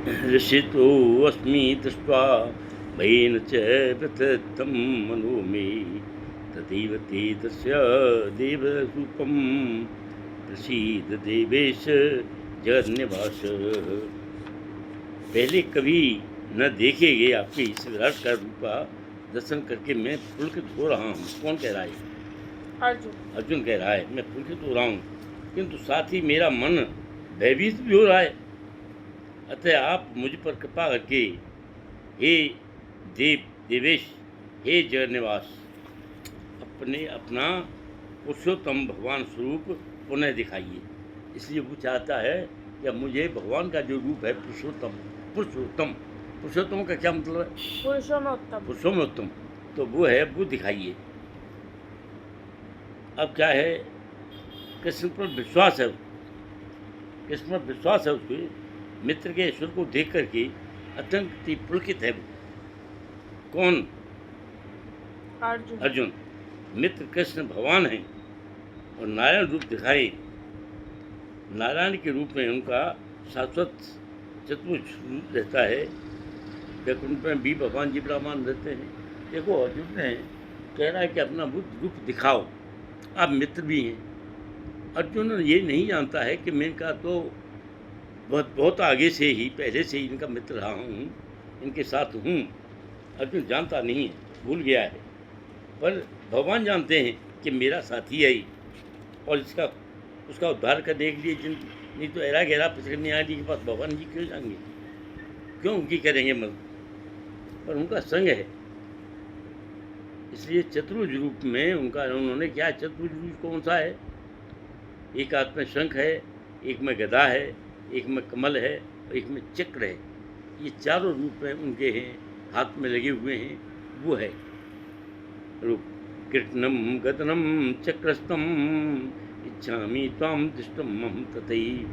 ऋषितोऽस्मि दृष्ट्वा भयेन च प्रथतं मनो मे तथैव ते तस्य देवरूपं प्रसीद देवेश जगन्निवास। पहले कभी न देखे गए आपके इस विराट का रूपा दर्शन करके मैं पुलकित हो रहा हूँ। कौन कह रहा है? अर्जुन कह रहा है मैं पुलकित हो रहा हूँ, किंतु साथ ही मेरा मन भयभीत भी हो रहा है। अतः आप मुझ पर कृपा करके हे देवेश, हे जगन्निवास, अपना पुरुषोत्तम भगवान स्वरूप पुनः दिखाइए। इसलिए वो चाहता है कि अब मुझे भगवान का जो रूप है पुरुषोत्तम का क्या मतलब है? पुरुषों में उत्तम, तो वो है, वो दिखाइए। अब क्या है, कृष्ण पर विश्वास है, उसके मित्र के ईश्वर को देख करके अत्यंत पुलकित है वो। कौन? अर्जुन। मित्र कृष्ण भगवान है और नारायण रूप दिखाए। नारायण के रूप में उनका शाश्वत चतुर्भुज रूप रहता है। वैकुंठ में भी भगवान जी ब्रह्मांड रहते हैं। देखो, अर्जुन ने कह रहा है कि अपना बुद्ध रूप दिखाओ, आप मित्र भी हैं। अर्जुन ये नहीं जानता है कि मैं इनका तो बहुत आगे से ही, पहले से ही इनका मित्र रहा हूँ, इनके साथ हूँ। अर्जुन जानता नहीं है, भूल गया है, पर भगवान जानते हैं कि मेरा साथी है ही, और उसका उद्धार करने के लिए नहीं तो ऐरा गहरा पचकने आदि के पास भगवान जी क्यों जाएंगे? क्यों उनकी करेंगे मदद? पर उनका संग है। इसलिए चतुर्भुज रूप में उन्होंने क्या, चतुर्भुज कौन सा है? एक हाथ में शंख है, एक में गदा है, एक में कमल है और एक में चक्र है। ये चारों रूप में उनके हैं, हाथ में लगे हुए हैं, वो है रूप। कृष्णम गदनम चक्रस्तम इच्छामि त्वाम दृष्टम तथैव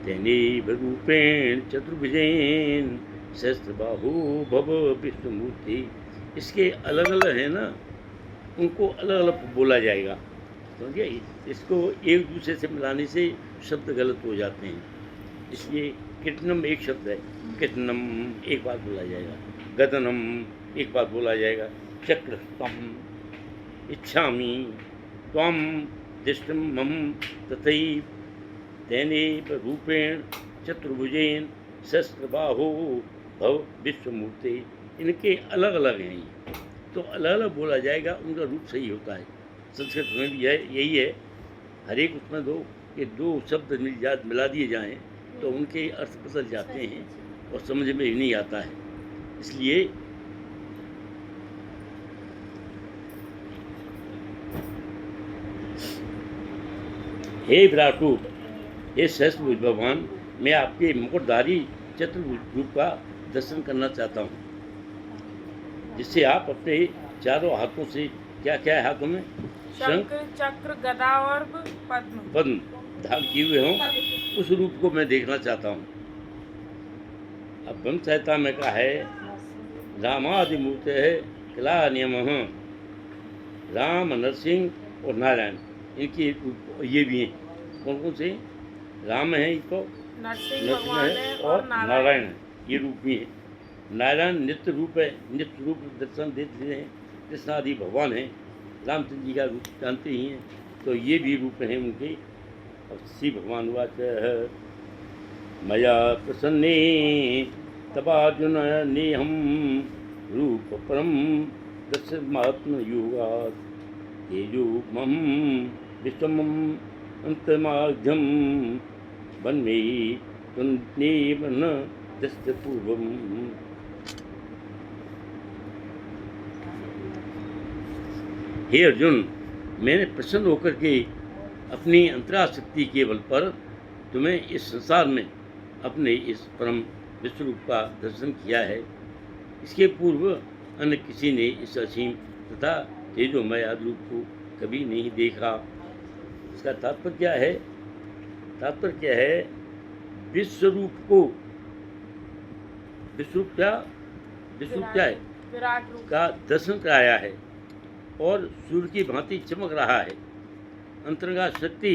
तेनैव रूपेण चतुर्भुजेन सहस्रबाहु भव विष्णुमूर्ति। इसके अलग अलग है ना, उनको अलग अलग बोला जाएगा, समझिए। इसको एक दूसरे से मिलाने से शब्द गलत हो जाते हैं। इसलिए कृष्णम एक शब्द है, कृष्णम एक बार बोला जाएगा, गदनम एक बार बोला जाएगा, चक्रस्तम इच्छामि त्वम दृष्टम मम तथैव तेनैव रूपेण चतुर्भुजेन सहस्रबाहु भव विश्वमूर्ति। इनके अलग अलग हैं, तो अलग अलग बोला जाएगा, उनका रूप सही होता है। संस्कृत में भी है, यही है। हर एक उसमें दो शब्द मिला दिए जाएं तो उनके अर्थ बदल जाते हैं और समझ में ही नहीं आता है। इसलिए हे विराट रूप, हे सहस्रभुज भगवान, मैं आपके मुकुटधारी चतुर्भुज रूप का दर्शन करना चाहता हूँ, जिससे आप अपने चारों हाथों से, क्या क्या है हाथों में? शंख, चक्र, गदा और पद्म धारण किए हुए हों, उस रूप को मैं देखना चाहता हूँ। अब ब्रह्म संहिता में कहा है, रामादि मूर्ति है किला नियम, राम, नरसिंह और नारायण, इनके ये भी हैं। कौन कौन से? राम है, इनको नरसिंह है और नारायण है, ये रूप भी है। नारायण नित्य रूप है, नित्य रूप दर्शन देते हैं। कृष्ण आदि भगवान हैं, रामचंद्र जी का रूप जानते ही हैं, तो ये भी रूप हैं उनके। और श्री भगवान वाच मया प्रसन्ने तवार्जुन नेहम रूप परम दर्शमात्म योगात् तेजोमहं विश्वमं अंतमाध्यम वन्मे त्वन्नेव न दृष्टपूर्वम्। हे अर्जुन, मैंने प्रसन्न होकर के अपनी अंतराशक्ति के बल पर तुम्हें इस संसार में अपने इस परम विश्वरूप का दर्शन किया है। इसके पूर्व अन्य किसी ने इस असीम तथा तेजोमय रूप को कभी नहीं देखा। इसका तात्पर्य क्या है? तात्पर्य क्या है? विश्वरूप को, विश्वरूप क्या है? विराट रूप का दर्शन कराया है और सूर्य की भांति चमक रहा है। अंतर्गत शक्ति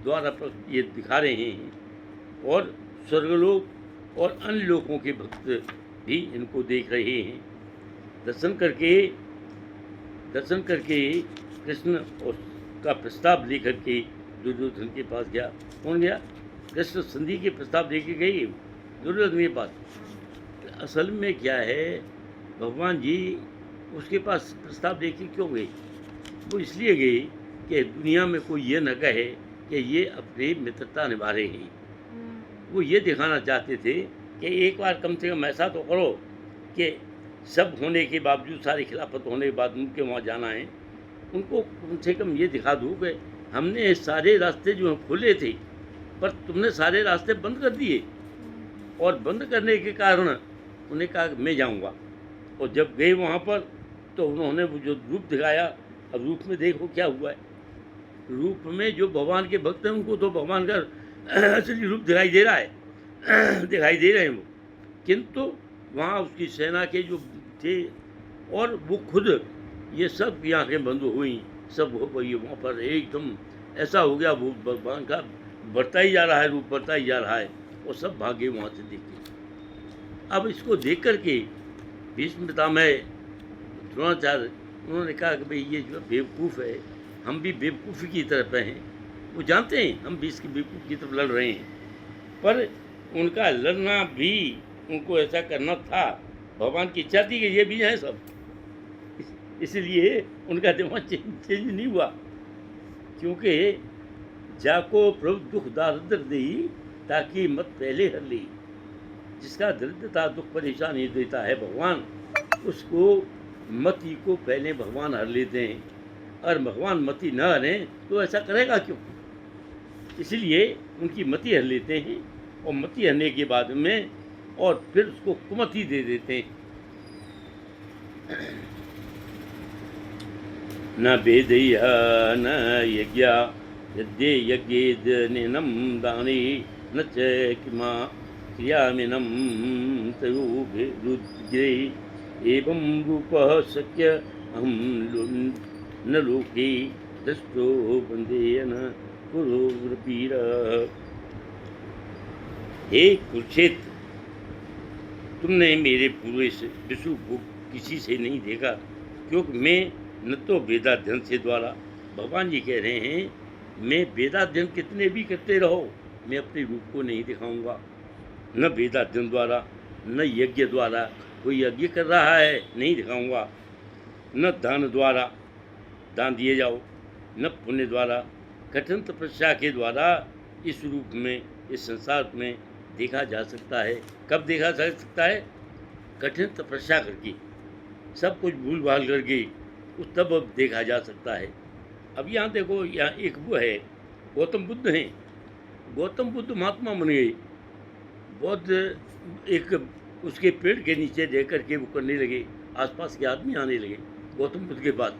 द्वारा ये दिखा रहे हैं और स्वर्गलोक और अन्य लोगों के भक्त भी इनको देख रहे हैं। दर्शन करके कृष्ण का प्रस्ताव लेकर के दुर्योधन के पास गया। कौन गया? कृष्ण संधि के प्रस्ताव लेके गए दुर्योधन के पास। असल में क्या है, भगवान जी उसके पास प्रस्ताव लेके क्यों गए? वो इसलिए गए कि दुनिया में कोई ये न कहे कि ये अपनी मित्रता निभा रहे हैं। वो ये दिखाना चाहते थे कि एक बार कम से कम ऐसा तो करो कि सब होने के बावजूद, सारी खिलाफत होने के बाद उनके वहाँ जाना है, उनको कम से कम ये दिखा दूँ कि हमने सारे रास्ते जो खोले थे पर तुमने सारे रास्ते बंद कर दिए, और बंद करने के कारण उन्हें कहा कि मैं जाऊँगा। और जब गए वहाँ पर तो उन्होंने वो जो रूप दिखाया, अब रूप में देखो क्या हुआ है। रूप में जो भगवान के भक्त हैं उनको तो भगवान का असली रूप दिखाई दे रहा है, दिखाई दे रहे हैं वो, किंतु वहाँ उसकी सेना के जो थे और वो खुद, ये सब की आँखें बंद हुई, सब हो गई वहाँ पर। एकदम ऐसा हो गया, वो भगवान का बढ़ता ही जा रहा है, रूप बढ़ता ही जा रहा है, और सब भागे वहाँ से देख के। अब इसको देख करके भीष्म पितामह, द्रोणाचार्य, उन्होंने कहा कि भाई ये जो बेवकूफ़ है, हम भी बेवकूफ़ी की तरफ हैं। वो जानते हैं हम भी इसकी बेवकूफ़ की तरफ लड़ रहे हैं, पर उनका लड़ना भी उनको ऐसा करना था, भगवान की इच्छा थी कि ये भी हैं सब, इसलिए उनका दिमाग चेंज नहीं हुआ। क्योंकि जाको प्रभु दुख दारिद्र दी, ताकि मत पहले हर ली। जिसका दरिद्रता दुख परेशानी देता है भगवान, उसको मति को पहले भगवान हर लेते हैं, और भगवान मति न हरें तो ऐसा करेगा क्यों? इसलिए उनकी मति हर लेते हैं, और मति हरने के बाद में और फिर उसको कुमति दे देते हैं। न वेदया न यज्ञा यद्ये यज्ञेदनिनं दाने न च किमा क्रियामिनं तयोभिरुद्रे एवं रूपः शक्य अहं न लोके दृष्टो बन्देन कुरुवीर। हे कुरुक्षेत्र, तुमने मेरे पूर्व इस विष्णु को किसी से नहीं देखा, क्योंकि मैं न तो वेदाध्ययन से द्वारा, भगवान जी कह रहे हैं, मैं वेदाध्ययन कितने भी करते रहो, मैं अपने रूप को नहीं दिखाऊंगा। न वेदाध्ययन द्वारा, न यज्ञ द्वारा, कोई यज्ञ कर रहा है नहीं दिखाऊंगा, न दान द्वारा, दान दिए जाओ, न पुण्य द्वारा, कठिन तपस्या के द्वारा इस रूप में, इस संसार में देखा जा सकता है। कब देखा जा सकता है? कठिन तपस्या करके, सब कुछ भूल भाल करके, उस तब देखा जा सकता है। अब यहाँ देखो, यहाँ एक वो है, गौतम बुद्ध हैं। गौतम बुद्ध महात्मा बन गए। बौद्ध एक उसके पेड़ के नीचे देख करके वो करने लगे, आसपास के आदमी आने लगे गौतम बुद्ध के पास।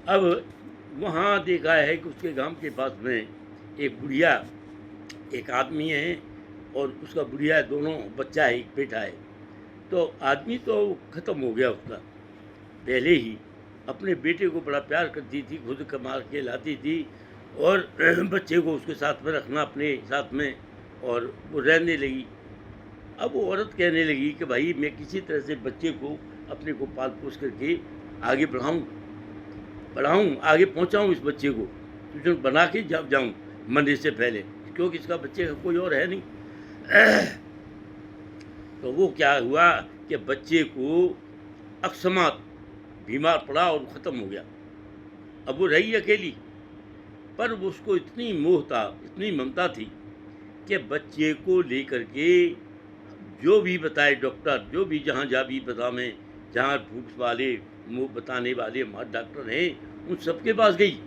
अब वहाँ देखा है कि उसके गांव के पास में एक बुढ़िया, एक आदमी है और उसका बुढ़िया है, दोनों बच्चा है, एक बेटा है। तो आदमी तो ख़त्म हो गया उसका, पहले ही अपने बेटे को बड़ा प्यार करती थी, खुद कमा के लाती थी, और बच्चे को उसके साथ में रखना अपने साथ में, और वो रहने लगी। अब वो औरत कहने लगी कि भाई मैं किसी तरह से बच्चे को अपने को पाल पोस करके आगे बढ़ाऊँ, आगे पहुँचाऊँ, इस बच्चे को ट्यूशन बना के जब जाऊँ मरने से पहले, क्योंकि इसका बच्चे का कोई और है नहीं। तो वो क्या हुआ कि बच्चे को अकस्मात बीमार पड़ा और ख़त्म हो गया। अब वो रही अकेली, पर उसको इतनी मोह था, इतनी ममता थी कि बच्चे को लेकर के जो भी बताए डॉक्टर, जो भी जहाँ भी बतावें, जहाँ भूख वाले मुँह बताने वाले हमारे डॉक्टर हैं, उन सबके पास गई,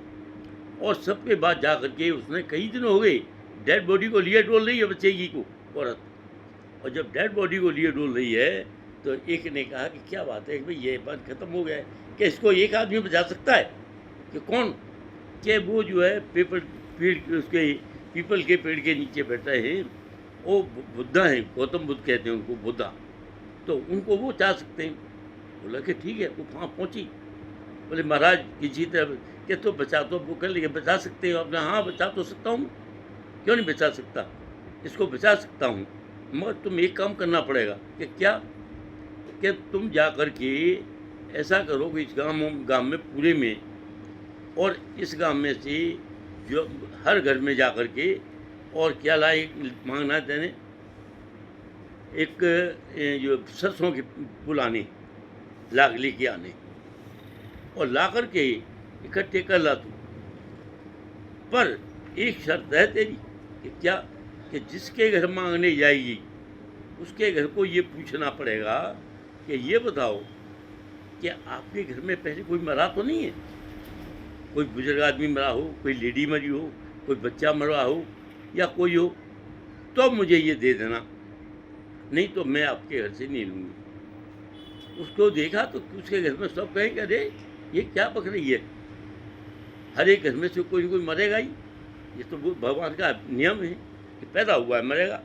और सबके पास जा करके उसने कई दिन हो गए डेड बॉडी को लिए डोल रही है बच्चे की को औरत। और जब डेड बॉडी को लिए डोल रही है तो एक ने कहा कि क्या बात है कि भाई ये बात ख़त्म हो गया है, कि इसको एक आदमी बचा सकता है? कि कौन? कि वो जो है पीपल के पेड़ के नीचे बैठे हैं, वो बुद्धा हैं, गौतम बुद्ध कहते हैं उनको, बुद्धा, तो उनको वो चाह सकते हैं। बोला कि ठीक है। वो वहाँ पहुँची, बोले महाराज किसी तरह कि तो बचा, तो वो कर लेंगे, बचा सकते हो? अपने हाँ बचा तो सकता हूँ, क्यों नहीं बचा सकता, इसको बचा सकता हूँ। मगर तुम एक काम करना पड़ेगा कि क्या, कि तुम जा कर के ऐसा करो कि इस गांव में पूरे में और इस गांव में से जो हर घर में जा कर के और क्या लाए मांगना है तेने, एक जो सरसों के पुलाने लाग लेके आने और ला कर के इकट्ठे कर ला तू। पर एक शर्त है तेरी कि क्या, कि जिसके घर मांगने जाएगी उसके घर को ये पूछना पड़ेगा कि ये बताओ कि आपके घर में पहले कोई मरा तो नहीं है, कोई बुजुर्ग आदमी मरा हो, कोई लेडी मरी हो, कोई बच्चा मरा हो या कोई हो, तो मुझे ये दे देना, नहीं तो मैं आपके घर से नहीं लूँगी। उसको देखा तो उसके घर में सब कहेंगे अरे ये क्या पक रही है, हर एक घर में से कोई न कोई मरेगा ही, ये तो भगवान का नियम है कि पैदा हुआ है मरेगा।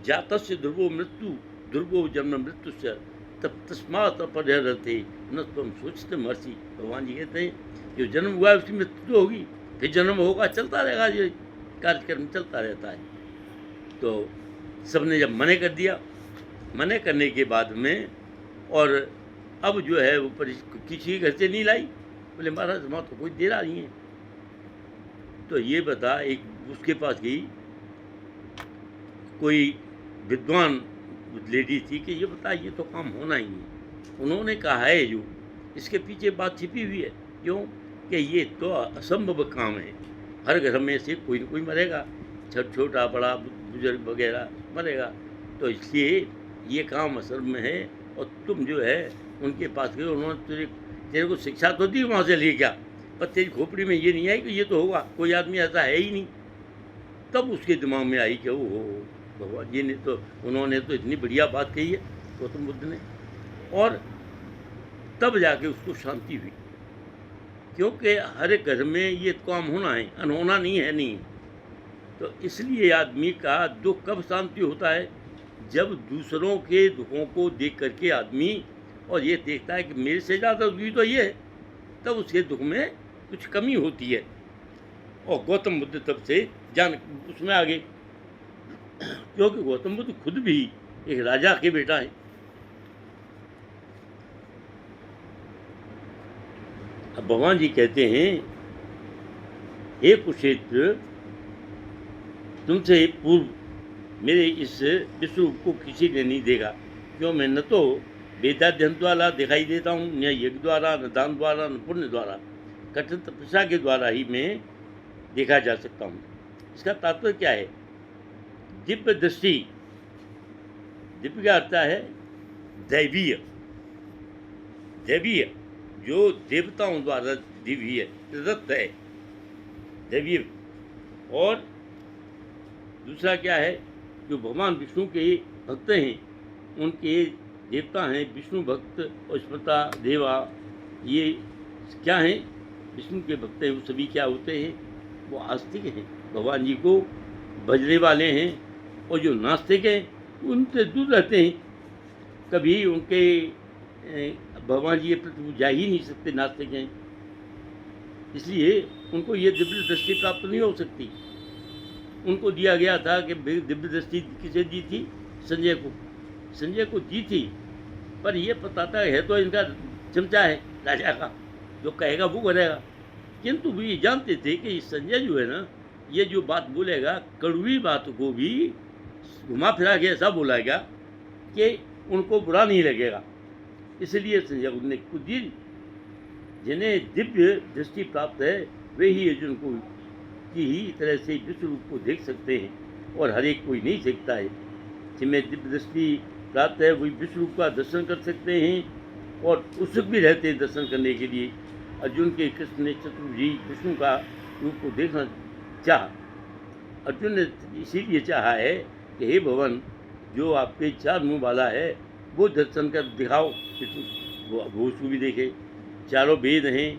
जातस्य ध्रुवो मृत्यु ध्रुवो जन्म मृत्यु से तब तस्मात् अपरिहरते न तुम सोचते मर्सी। भगवान जी कहते हैं जो जन्म हुआ है उसकी मृत्यु तो होगी, फिर जन्म होगा, चलता रहेगा, ये कार्यक्रम चलता रहता है। तो सबने जब मने कर दिया, मने करने के बाद में और अब जो है वो किसी घर से नहीं लाई, बोले महाराज वहाँ तो कोई दे रहा नहीं है। तो ये बता, एक उसके पास गई कोई विद्वान लेडी थी कि ये बता ये तो काम होना ही है। उन्होंने कहा है जो इसके पीछे बात छिपी हुई है, क्यों कि ये तो असंभव काम है, हर घर में से कोई न कोई मरेगा, छोटा बड़ा बुजुर्ग वगैरह मरेगा, तो इसलिए ये काम असल में है। और तुम जो है उनके पास गए, उन्होंने तेरे को शिक्षा तो दी वहाँ से ले गया, पर तेरी खोपड़ी में ये नहीं आई कि ये तो होगा, कोई आदमी ऐसा है ही नहीं। तब उसके दिमाग में आई कि वो हो भगवान जी ने तो, उन्होंने तो इतनी बढ़िया बात कही है गौतम बुद्ध ने, और तब जाके उसको शांति हुई, क्योंकि हर एक घर में ये काम होना है, अनहोना नहीं है नहीं। तो इसलिए आदमी का दुख कब शांति होता है, जब दूसरों के दुखों को देख करके आदमी और ये देखता है कि मेरे से ज़्यादा दुखी तो ये है, तब उसके दुख में कुछ कमी होती है। और गौतम बुद्ध तब से जान उसमें आ गए, क्योंकि गौतम बुद्ध खुद भी एक राजा के बेटा है। अब भगवान जी कहते हैं हे कुरुक्षेत्र, तुमसे पूर्व मेरे इस विश्व को किसी ने नहीं देखा, क्यों मैं न तो वेदाध्ययन द्वारा दिखाई देता हूँ, न यज्ञ द्वारा, न दान द्वारा, न पुण्य द्वारा, कठिन तपस्या के द्वारा ही मैं देखा जा सकता हूँ। इसका तात्पर्य क्या है, दिव्य दृष्टि, दिव्य का अर्थ है दैवीय, दैवीय जो देवताओं द्वारा दिव्य प्रदत्त है, दैवीय। और दूसरा क्या है, जो भगवान विष्णु के भक्त हैं उनके देवता हैं विष्णु भक्त और स्मृता देवा, ये क्या हैं, विष्णु के भक्त हैं वो सभी क्या होते हैं, वो आस्तिक हैं, भगवान जी को भजने वाले हैं। और जो नास्तिक हैं उनसे दूर रहते हैं, कभी उनके भगवान जी के प्रति जा ही नहीं सकते, नास्तिक हैं, इसलिए उनको ये दिव्य दृष्टि प्राप्त नहीं हो सकती। उनको दिया गया था कि दिव्य दृष्टि किसे दी थी, संजय को, संजय को दी थी, पर ये बताता है तो इनका चमचा है राजा का, जो कहेगा वो करेगा। किंतु वो ये जानते थे कि संजय जो है ना, ये जो बात बोलेगा कड़वी बात को भी घुमा फिरा के ऐसा बोलेगा कि उनको बुरा नहीं लगेगा, इसलिए संजय उन्होंने खुद दी। जिन्हें दिव्य दृष्टि प्राप्त है वे ही अर्जुन को की ही तरह से विश्व रूप को देख सकते हैं, और हर एक कोई नहीं देखता है। जिन्हें दिव्य दृष्टि प्राप्त है वही विश्व रूप का दर्शन कर सकते हैं और उत्सुक भी रहते हैं दर्शन करने के लिए। अर्जुन के कृष्ण ने चतुर्भुज विष्णु का रूप को देखना चाहा। अर्जुन ने इसीलिए चाहा है कि हे भगवान, जो आपके चार मुँह वाला है वो दर्शन कर दिखाओ, वो उसको भी देखे। चारों वेद हैं,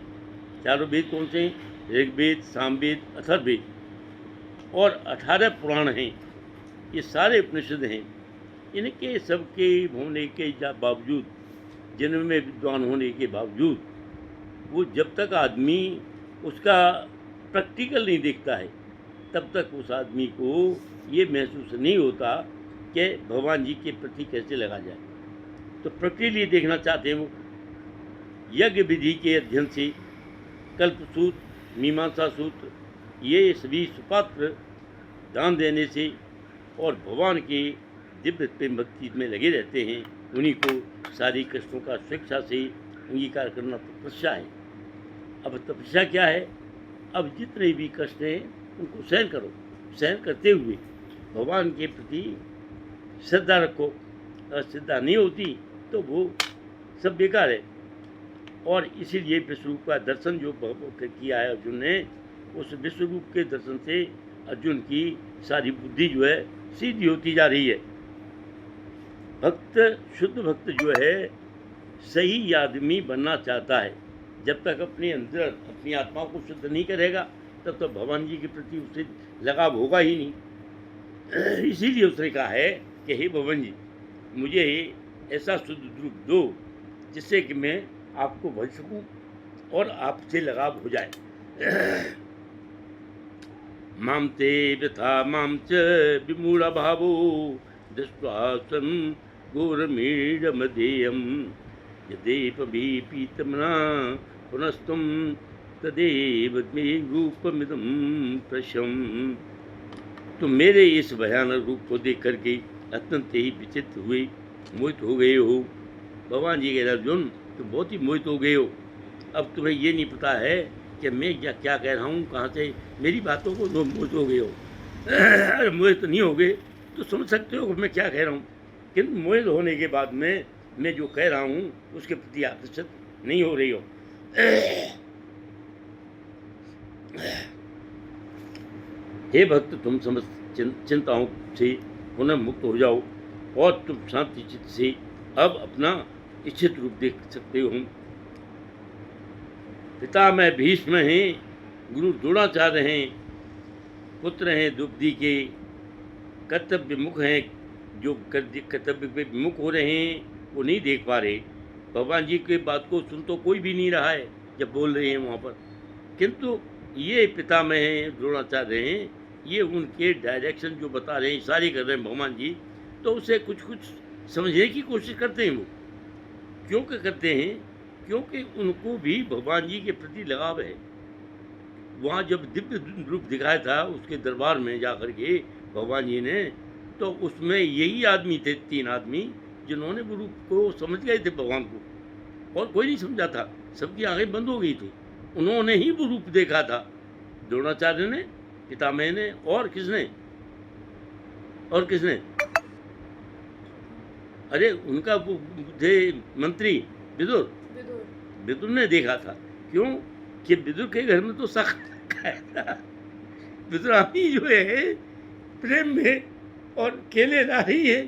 चारों वेद कौन से हैं, ऋग्वेद, सामवेद, अथर्ववेद, और 18 पुराण हैं, ये सारे उपनिषद हैं। इनके सबके होने के बावजूद, जन्म में विद्वान होने के बावजूद, वो जब तक आदमी उसका प्रैक्टिकल नहीं देखता है तब तक उस आदमी को ये महसूस नहीं होता कि भगवान जी के प्रति कैसे लगा जाए। तो प्रैक्टिकली देखना चाहते हैं वो। यज्ञ विधि के अध्ययन से कल्पसूत्र, मीमांसा सूत्र, ये सभी सुपात्र दान देने से और भगवान की दिव्य प्रेम भक्ति में लगे रहते हैं, उन्हीं को सारी कष्टों का स्वेच्छा से अंगीकार करना तपस्या है। अब तपस्या क्या है? अब जितने भी कष्ट हैं उनको सहन करो, सहन करते हुए भगवान के प्रति श्रद्धा रखो। अगर श्रद्धा नहीं होती तो वो सब बेकार है। और इसीलिए विश्वरूप का दर्शन जो किया है अर्जुन ने, उस विश्वरूप के दर्शन से अर्जुन की सारी बुद्धि जो है सीधी होती जा रही है। भक्त, शुद्ध भक्त जो है सही आदमी बनना चाहता है। जब तक अपने अंदर अपनी आत्मा को शुद्ध नहीं करेगा तब तक भगवान जी के प्रति उसे लगाव होगा ही नहीं। इसीलिए उसने कहा है कि हे भगवान जी, मुझे ऐसा शुद्ध रूप दो जिससे कि मैं आपको भज सकूं और आपसे लगाव हो जाए। माम ते व्यथा माम च विमूढ़ भावो दृष्ट्वा स्वं घोरमीडमदेयम् यदेव पीतमना पुनस्तुम तदेव मे रूपमिदं प्रशम। तुम मेरे इस भयानक रूप को देख करके अत्यंत ही विचित्र हुए, मोहित हो गए हो। भगवान जी कह रहे अर्जुन, तुम बहुत ही मोहित हो गए हो। अब तुम्हें ये नहीं पता है कि मैं क्या कह रहा हूँ, कहाँ से मेरी बातों को तुम मोहित हो गए हो। अरे मोहित नहीं हो गए तो समझ सकते हो मैं क्या कह रहा हूँ, किंतु मोहित होने के बाद में मैं जो कह रहा हूँ उसके प्रति आकर्षित नहीं हो रही हो। हे भक्त, तुम समस्त चिंताओं से पुनः मुक्त हो जाओ और तुम शांति चित्त से अब अपना इच्छित रूप देख सकते हो। पिता में भीष्म हैं, गुरु द्रोणाचार्य हैं, पुत्र हैं द्रौपदी के, कर्तव्य मुख हैं जो कर्तव्य पे विमुख हो रहे हैं, वो नहीं देख पा रहे। भगवान जी के बात को सुन तो कोई भी नहीं रहा है जब बोल रहे हैं वहाँ पर, किंतु ये पितामह हैं, द्रोणाचार्य हैं, ये उनके डायरेक्शन जो बता रहे हैं, इशारे कर रहे हैं भगवान जी, तो उसे कुछ कुछ समझने की कोशिश करते हैं वो। क्यों करते हैं? क्योंकि उनको भी भगवान जी के प्रति लगाव है। वहाँ जब दिव्य रूप दिखाया था उसके दरबार में जाकर के भगवान जी ने, तो उसमें यही आदमी थे, 3 आदमी, जिन्होंने वो रूप को समझ गए थे भगवान को, और कोई नहीं समझा था, सबकी आंखें बंद हो गई थी। उन्होंने ही वो रूप देखा था, द्रोणाचार्य ने, पितामह ने, और किसने? अरे उनका वो थे मंत्री विदुर। विदुर ने देखा था। क्यों कि विदुर के घर में तो सख्त था। विदुरानी जो है प्रेम में और केले ला रही है,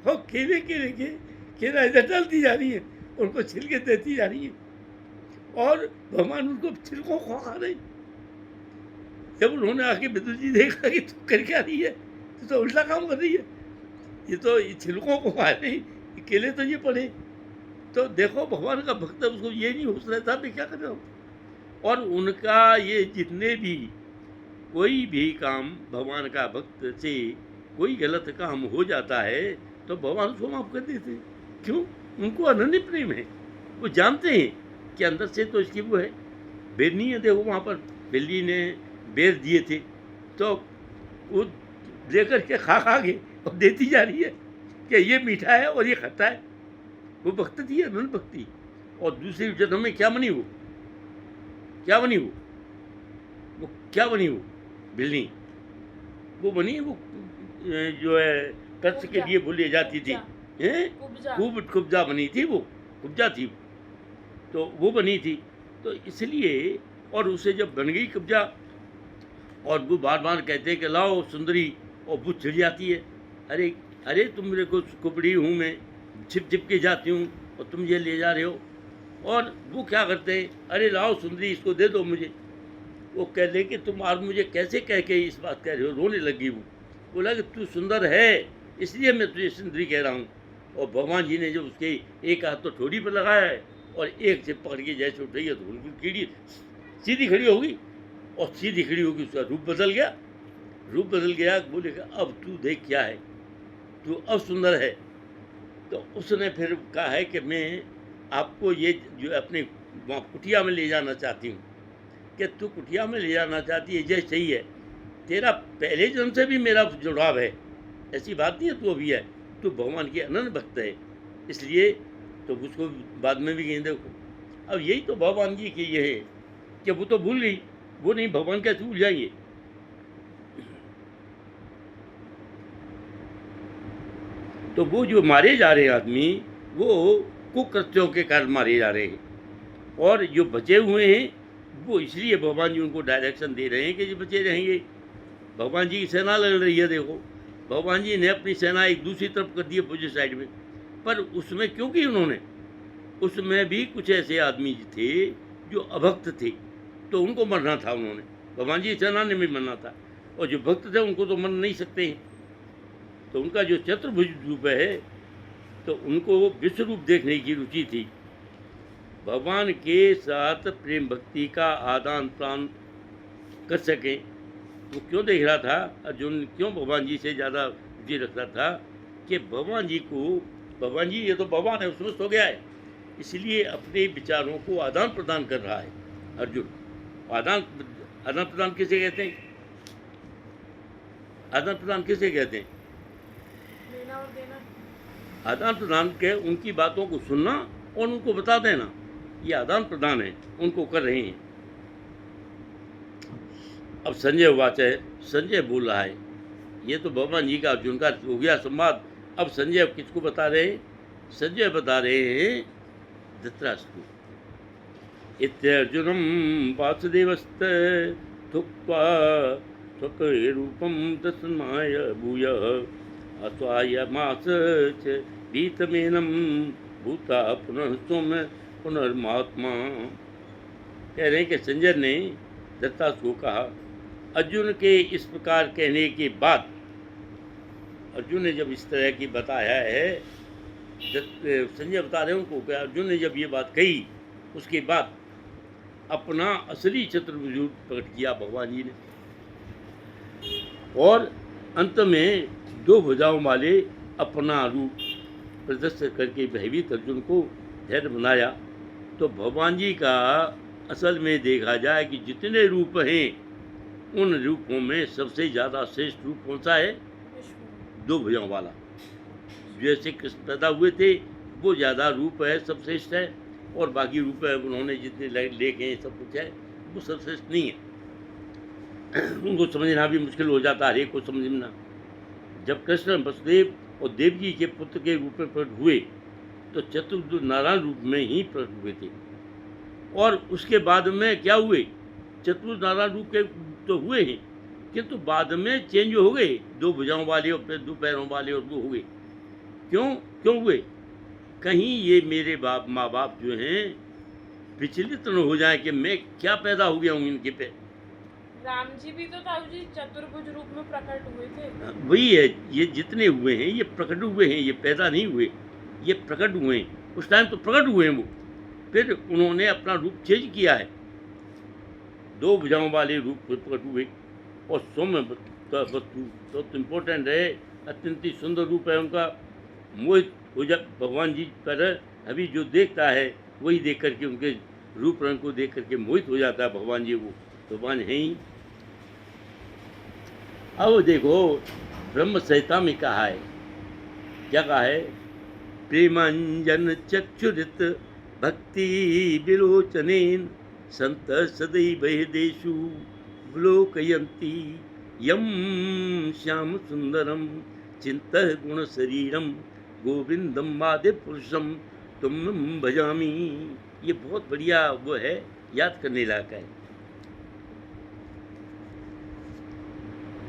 और केला इधर डालती जा रही है, उनको छिलके देती जा रही है, और भगवान उनको छिलकों को खा रहे। जब उन्होंने आके विदुर जी देखा कि तू कर क्या रही है, तो उल्टा काम कर रही है, ये तो छिलकों को खा रही, केले तो ये पड़े। तो देखो भगवान का भक्त, उसको ये नहीं होश रहता मैं क्या कर रहा हूँ। और उनका ये जितने भी कोई भी काम भगवान का भक्त से कोई गलत काम हो जाता है तो भगवान उसको माफ कर देते। क्यों? उनको अनन्य प्रेम है, वो जानते हैं कि अंदर से तो इसकी वो है। बेरनी है, देखो वहाँ पर बिल्ली ने बेर दिए थे, तो वो लेकर के खा के और देती जा रही है कि ये मीठा है और ये खट्टा है। वो भक्त थी, अनन्य भक्ति। और दूसरी जन्म में क्या बनी वो बिल्ली, वो बनी वो जो है कच्छ के लिए बोली जाती थी, कुब्जा बनी थी, वो कुब्जा थी, तो वो बनी थी। तो इसलिए, और उसे जब बन गई कब्जा, और वो बार बार कहते हैं कि लाओ सुंदरी, और वो छिड़ जाती है। अरे तुम मेरे को कुबड़ी हूँ मैं, छिप के जाती हूँ और तुम ये ले जा रहे हो। और वो क्या करते हैं, अरे लाओ सुंदरी, इसको दे दो मुझे। वो कह दे कि तुम आज मुझे कैसे कह के इस बात कह रहे हो। रोने लगी वो, बोला कि तू सुंदर है इसलिए मैं तुझे सुंदरी कह रहा हूँ। और भगवान जी ने जब उसके एक हाथ तो ठोड़ी पर लगाया है और एक से पकड़ के जैसे उठाई है तो बिल्कुल कीड़ी सीधी खड़ी होगी, और सीधी खड़ी होगी उसका रूप बदल गया। बोलेगा अब तू देख क्या है। तू अब सुंदर है। तो उसने फिर कहा है कि मैं आपको ये जो अपनी वहाँ कुटिया में ले जाना चाहती हूँ, कि तू कुटिया में ले जाना चाहती है, ये सही है, तेरा पहले जन्म से भी मेरा जुड़ाव है, ऐसी बात नहीं है तू अभी है, तू भगवान की अनन्य भक्त है, इसलिए तो उसको बाद में भी कहीं देखो। अब यही तो भगवान जी की ये है कि वो तो भूल गई, वो नहीं, भगवान कैसे भूल जाएंगे। तो वो जो मारे जा रहे हैं आदमी, वो कुकृत्यों के कारण मारे जा रहे हैं, और जो बचे हुए हैं वो इसलिए भगवान जी उनको डायरेक्शन दे रहे हैं कि ये बचे रहेंगे। भगवान जी की सेना लड़ रही है, देखो भगवान जी ने अपनी सेना एक दूसरी तरफ कर दी अपोजिट साइड में, पर उसमें क्यों की उन्होंने, उसमें भी कुछ ऐसे आदमी थे जो अभक्त थे, तो उनको मरना था, उन्होंने भगवान जी की सेना ने भी मरना था, और जो भक्त थे उनको तो मर नहीं सकते हैं। तो उनका जो चतुर्भुज रूप है, तो उनको विश्व रूप देखने की रुचि थी, भगवान के साथ प्रेम भक्ति का आदान प्रदान कर सकें। वो क्यों देख रहा था अर्जुन, क्यों भगवान जी से ज़्यादा रुचि रख रहा था कि भगवान जी को, भगवान जी ये तो भगवान है, उसमें सो गया है, इसलिए अपने विचारों को आदान प्रदान कर रहा है अर्जुन। आदान आदान प्रदान किसे कहते हैं, आदान प्रदान किसे कहते हैं, लेना और देना। आदान प्रदान के उनकी बातों को सुनना और उनको बता देना, ये आदान प्रदान है, उनको कर रहे हैं। अब संजय वाच है, संजय बोल रहा है, ये तो भगवान जी का अर्जुन का हो गया संवाद। अब संजय किसको बता रहे हैं, संजय बता रहे हैं धृतराष्ट्र को। इत्यर्जुनम वासुदेवस्त थुक्त्वा स्वकरूपम दर्शनाय भूय अस्वायमास च भीतमेनं भूता पुनः सौम्य पुनर्मात्मा। कह रहे हैं कि संजय ने धृतराष्ट्र को कहा, अर्जुन के इस प्रकार कहने के बाद, अर्जुन ने जब इस तरह की बताया है, संजय बता रहे हैं उनको कि अर्जुन ने जब ये बात कही, उसके बाद अपना असली चतुर्भुज रूप प्रकट किया भगवान जी ने, और अंत में दो भुजाओं वाले अपना रूप प्रदर्शित करके भयभीत अर्जुन को धैर्य बनाया। तो भगवान जी का असल में देखा जाए कि जितने रूप हैं, उन रूपों में सबसे ज़्यादा श्रेष्ठ रूप कौन सा है, दो भुजाओं वाला। जैसे कृष्ण पैदा हुए थे, वो ज़्यादा रूप है, सबश्रेष्ठ है, और बाकी रूप है उन्होंने जितने लेके हैं सब कुछ है, वो सबश्रेष्ठ नहीं है। उनको समझना भी मुश्किल हो जाता है, हर एक को समझना। जब कृष्ण वसुदेव और देवकी के पुत्र के रूप में प्रकट हुए, तो चतुर्भुज नारायण रूप में ही प्रकट हुए थे, और उसके बाद में क्या हुए, चतुर्भुज नारायण रूप के तो हुए हैं, किंतु बाद में चेंज हो गए, दो भुजाओं वाले और फिर दो पैरों वाले, और वो हो गए। क्यों हुए, कहीं ये मेरे माँ बाप जो हैं विचलित न हो जाए कि मैं क्या पैदा हो गया हूँ इनके पे। राम जी भी तो ताऊ जी चतुर्भुज रूप में प्रकट हुए थे। वही है, ये जितने हुए हैं ये प्रकट हुए हैं, ये पैदा नहीं हुए, ये प्रकट हुए हैं। उस टाइम तो प्रकट हुए हैं वो, फिर उन्होंने अपना रूप चेंज किया है, दो भुजाओं वाले रूप प्रकट हुए, और सौम्य वस्तु तो इम्पोर्टेंट है, अत्यंत ही सुंदर रूप है उनका। मोहित हो जा भगवान जी पर, अभी जो देखता है वही देख करके, उनके रूप रंग को देख करके मोहित हो जाता है भगवान जी, वो भगवान है ही। अब देखो ब्रह्म संहिता में कहा है, क्या कहा है, प्रेमांजन चक्षुरित भक्ति विलोचनेन संत सदैव हृदेषु विलोकयन्ति यम श्याम सुंदरम चिंतः गुण शरीरम गोविंदम मादे पुरुषम तुम भजामी। ये बहुत बढ़िया वो है, याद करने लायक है।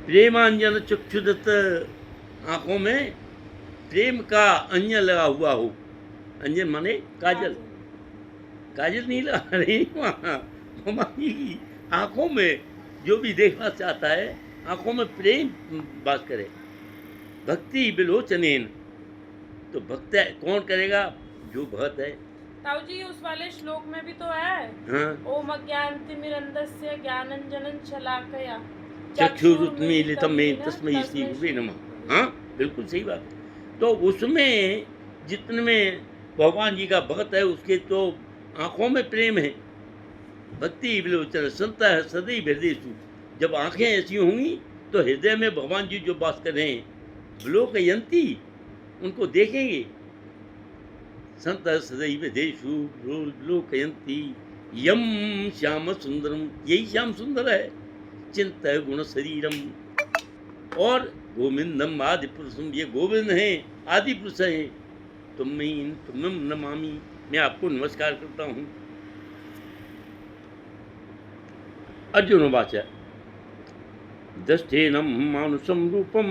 प्रेमांजन चक्षुदत्त, आंखों में प्रेम का अंजन लगा हुआ हो, अंजन माने काजल, काजल नहीं लगा रही वहाँ, हमारी आंखों में जो भी देखना चाहता है, आंखों में प्रेम बात करे। भक्ति विलोचनेन, तो भक्त कौन करेगा, जो भक्त है। ताऊ जी उस वाले श्लोक में भी तो है, हाँ, ओम अज्ञानतिमिरन्धस्य ज्ञानांजनं शलाकया चक्षुरुन्मीलितं येन तस्मै श्री गुरुवे नमः। हाँ बिल्कुल सही बात है। तो उसमें जितने में भगवान जी का भक्त है उसके तो आँखों में प्रेम है। भक्ति विलोचन संत है सदैव हृदय सु। जब आँखें ऐसी होंगी तो हृदय में भगवान जी जो वास कर रहे हैं विलोकयंती, उनको देखेंगे। संत सदैव हृदयेषु विलोकयन्ति यम श्याम सुंदरम, यही श्याम सुंदर है। चिंत गुण शरीरम, और गोविंदम आदि पुरुषम, ये गोविंद हैं आदि पुरुष हैं। तुम नमामि, मैं आपको नमस्कार करता हूँ। अर्जुन वाच दष्टेनम मानुषम रूपम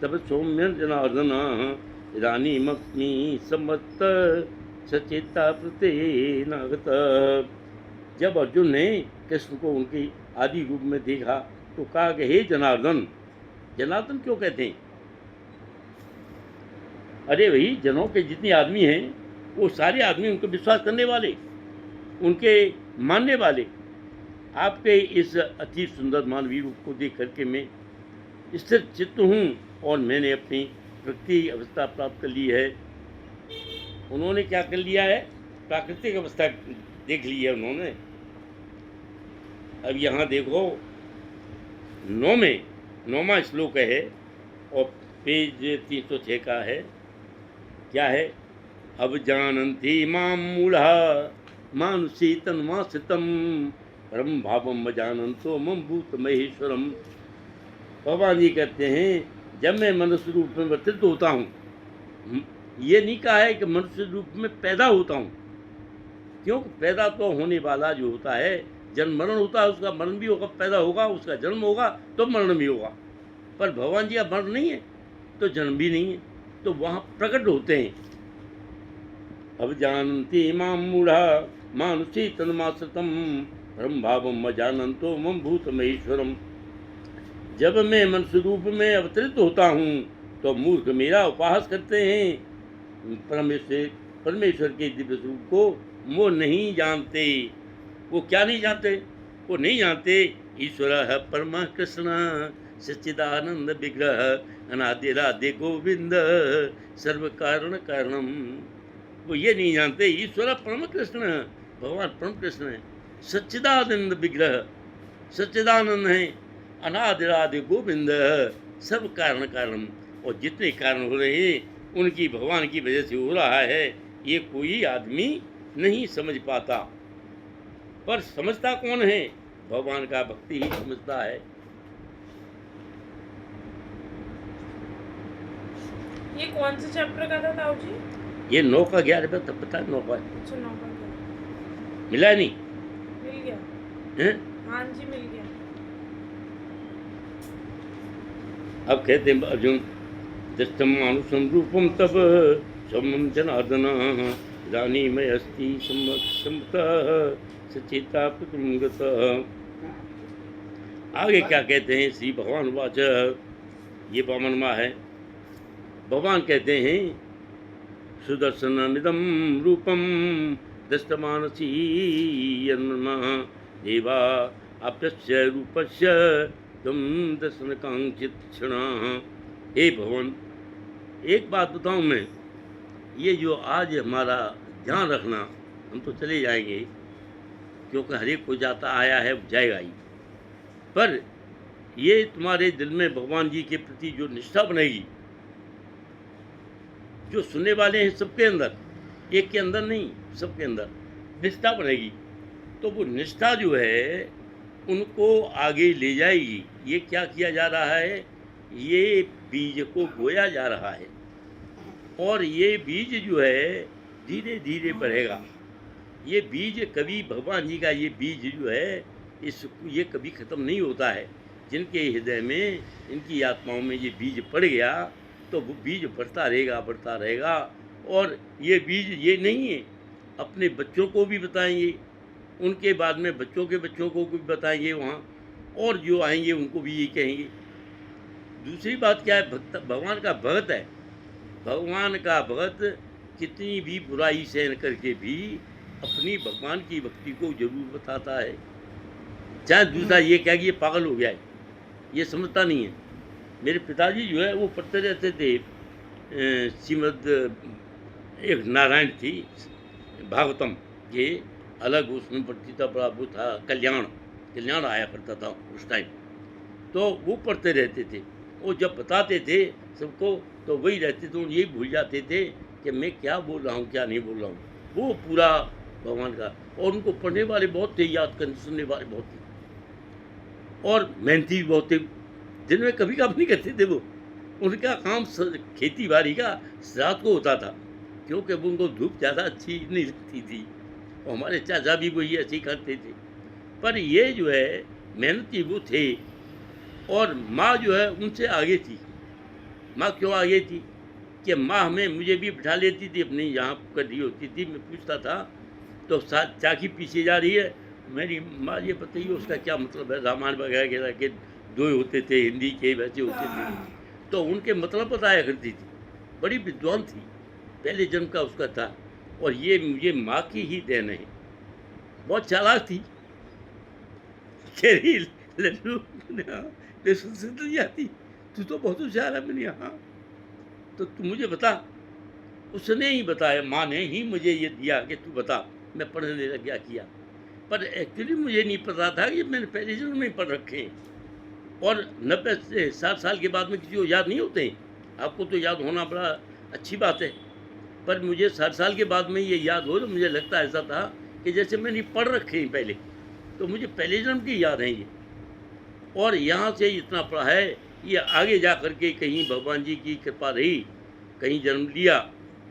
तब सौम्य जनार्दन इदानीमस्मि समर्थ सचेता प्रत्येनागत। जब अर्जुन ने कृष्ण को उनके आदि रूप में देखा तो कहा कि हे जनार्दन। जनार्दन क्यों कहते हैं? अरे भाई, जनों के जितने आदमी हैं वो सारे आदमी उनको विश्वास करने वाले, उनके मानने वाले। आपके इस अति सुंदर मानवीय रूप को देख करके मैं स्थिर चित्त हूँ और मैंने अपनी प्रकृति अवस्था प्राप्त कर ली है। उन्होंने क्या कर लिया है? प्राकृतिक अवस्था देख ली है उन्होंने। अब यहाँ देखो, 9वां श्लोक है और पेज 306 का है। क्या है? अब जानन्ति मां मूढ़ा मानुषी तन्वासितम परम भावम जानन्तो मम भूत महेश्वरम। भगवान जी कहते हैं जब मैं मनुष्य रूप में अवतरित होता हूँ, ये नहीं कहा है कि मनुष्य रूप में पैदा होता हूँ, क्योंकि पैदा तो होने वाला जो होता है, जन्म मरण होता है, उसका मरण भी होगा, पैदा होगा, उसका जन्म होगा तो मरण भी होगा। पर भगवान जी का मरण नहीं है तो जन्म भी नहीं है, तो वहाँ प्रकट होते हैं। अब जानन्ति मां मूढ़ा मानुषी तन्माश्रितम परम भावम जानन्तो मम भूत महेश्वरम। जब मैं मनुष्य रूप में अवतरित होता हूँ तो मूर्ख मेरा उपहास करते हैं। परमेश्वर के दिव्य स्वरूप को वो नहीं जानते। वो क्या नहीं जानते? वो नहीं जानते ईश्वर है परमा कृष्ण सच्चिदानंद विग्रह अनादि राधे गोविंद सर्व कारण कारणम। वो ये नहीं जानते ईश्वर परम कृष्ण, भगवान परम कृष्ण है, सच्चिदानंद विग्रह, सच्चिदानंद है, अनादि राधे गोविंद सर्व कारण कारणम। और जितने कारण हो रहे हैं उनकी भगवान की वजह से हो रहा है। ये कोई आदमी नहीं समझ पाता, पर समझता कौन है? भगवान का भक्ति ही समझता है। ये कौन से चैप्टर का था ताऊ जी? ये 9 का 11 तब पता है 9 का है। अच्छा, 9 का क्या? मिला नहीं? मिल गया हैं? हाँ जी, मिल गया। अब कहते हैं अर्जुन दृष्टम मानुषम रूपम तब समम जनार्दन इदानीमय अस्ति सम्मतः सचेता प्रतिमगत। आगे क्या कहते हैं? श्री भगवान वाच, ये 52वां है। भगवान कहते हैं सुदर्शनमिदं रूपम दृष्टमानसी यन्मनः देवा अप्यस्य रूपस्य तुम दर्शन कांक्षित क्षणः। हे भगवान, एक बात बताऊं मैं, ये जो आज हमारा ध्यान रखना, हम तो चले जाएंगे क्योंकि हर एक को जाता आया है जाएगा ही, पर ये तुम्हारे दिल में भगवान जी के प्रति जो निष्ठा बनेगी, जो सुनने वाले हैं सबके अंदर, एक के अंदर नहीं, सबके अंदर निष्ठा बनेगी, तो वो निष्ठा जो है उनको आगे ले जाएगी। ये क्या किया जा रहा है? ये बीज को बोया जा रहा है और ये बीज जो है धीरे धीरे बढ़ेगा। ये बीज कभी, भगवान जी का ये बीज जो है ये कभी ख़त्म नहीं होता है। जिनके हृदय में, इनकी आत्माओं में ये बीज पड़ गया तो वो बीज बढ़ता रहेगा, बढ़ता रहेगा। और ये बीज ये नहीं है, अपने बच्चों को भी बताएंगे, उनके बाद में बच्चों के बच्चों को भी बताएंगे वहाँ, और जो आएंगे उनको भी यही कहेंगे। दूसरी बात क्या है? भगवान का भक्त है। भगवान का भक्त कितनी भी बुराई सहन करके भी अपनी भगवान की भक्ति को जरूर बताता है। चाहे दूसरा ये क्या कि ये पागल हो गया है, ये समझता नहीं है। मेरे पिताजी जो है वो पढ़ते रहते थे श्रीमद् एक नारायण थी भागवतम ये अलग उसमें पढ़ती था, बड़ा वो था कल्याण आया करता था उस टाइम, तो वो पढ़ते रहते थे। वो जब बताते थे सबको तो वही रहते थे, यही भूल जाते थे कि मैं क्या बोल रहा हूँ क्या नहीं बोल रहा हूँ। वो पूरा भगवान का, और उनको पढ़ने वाले बहुत थे, याद करने सुनने वाले बहुत थे, और मेहनती भी बहुत थे। दिन में कभी काम नहीं करते थे वो। उनका काम खेती बाड़ी का रात को होता था, क्योंकि वो उनको धूप ज़्यादा अच्छी नहीं लगती थी, और हमारे चाचा भी वही अच्छी करते थे। पर ये जो है मेहनती वो थे, और माँ जो है उनसे आगे थी। माँ क्यों आगे थी कि माँ मुझे भी बिठा लेती थी अपनी, यहाँ कर दी होती थी, मैं पूछता था तो साथ चाकी पीछे जा रही है, मेरी माँ ये बताइए उसका क्या मतलब है। रामायण वगैरह के दो होते थे, हिंदी के वैसे होते थे, तो उनके मतलब बताया करती थी। बड़ी विद्वान थी, पहले जन्म का उसका था, और ये मुझे माँ की ही देन है। बहुत चालाक थी, कह रही लड्डू से तो जाती, तू तो बहुत होशियार है। मैंने हाँ, तो तू मुझे बता। उसने ही बताया, माँ ने ही मुझे ये दिया कि तू बता। मैं पढ़ने लग गया किया, पर एक्चुअली मुझे नहीं पता था कि मैंने पहले जन्म में पढ़ रखे हैं। और 90 से 60 साल के बाद में किसी को याद नहीं होते हैं। आपको तो याद होना बड़ा अच्छी बात है, पर मुझे 60 साल के बाद में ये याद हो, तो मुझे लगता ऐसा था कि जैसे मैंने पढ़ रखे हैं पहले, तो मुझे पहले जन्म की याद है ये। और यहाँ से इतना पढ़ा है, ये आगे जा कर के कहीं भगवान जी की कृपा रही, कहीं जन्म लिया,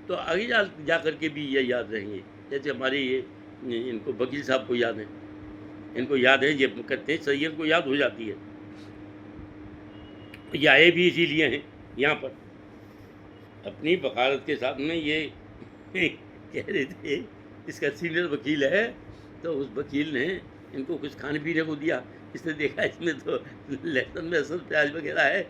तो आगे जा कर के भी ये याद रहेंगे। जैसे हमारे ये इनको वकील साहब को याद है, इनको याद है, ये करते हैं सैयद को याद हो जाती है। ये आए भी इसीलिए हैं यहाँ पर, अपनी बखारत के साथ में ये कह रहे थे इसका सीनियर वकील है, तो उस वकील ने इनको कुछ खाने पीने को दिया। इसने देखा इसमें तो लहसुन में असल प्याज वगैरह है,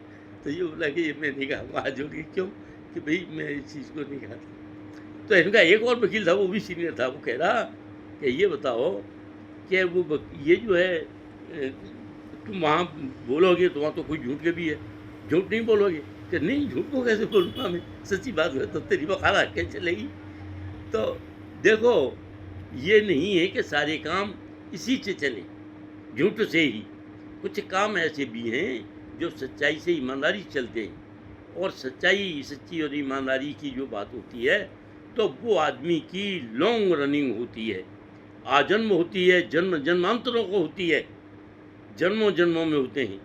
तो ये बोला कि मैं नहीं खाऊंगा आज होगी। क्यों कि भाई मैं इस चीज़ को नहीं खाता। तो इनका एक और वकील था, वो भी सीनियर था, वो कह रहा कि ये बताओ कि वो ये जो है तुम वहाँ बोलोगे तो वहाँ तो कोई झूठ के भी है, झूठ नहीं बोलोगे? कि नहीं, झूठ को कैसे बोलूँगा मैं, सच्ची बात है, तो तेरी बखारा कैसे चलेगी। तो देखो, ये नहीं है कि सारे काम इसी से चले, झूठ से ही। कुछ काम ऐसे भी हैं जो सच्चाई से ईमानदारी से चलते हैं, और सच्चाई सच्ची और ईमानदारी की जो बात होती है, तो वो आदमी की लॉन्ग रनिंग होती है, आजन्म होती है, जन्म जन्मांतरों को होती है, जन्मों जन्मों में होते हैं।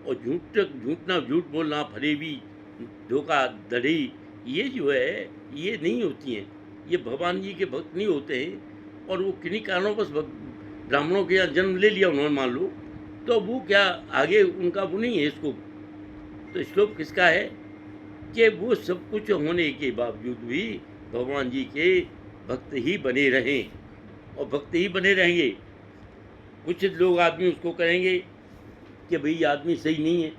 और झूठ बोलना, फरेबी, धोखा धड़ी, ये जो है ये नहीं होती हैं। ये भगवान जी के भक्त नहीं होते हैं, और वो किन्हीं कारणों बस ब्राह्मणों के यहाँ जन्म ले लिया उन्होंने मान लो, तो वो क्या आगे उनका वो नहीं है स्कोप। तो श्लोक किसका है कि वो सब कुछ होने के बावजूद भी भगवान जी के भक्त ही बने रहें, और भक्त ही बने रहेंगे। कुछ लोग आदमी उसको कहेंगे कि भाई आदमी सही नहीं है,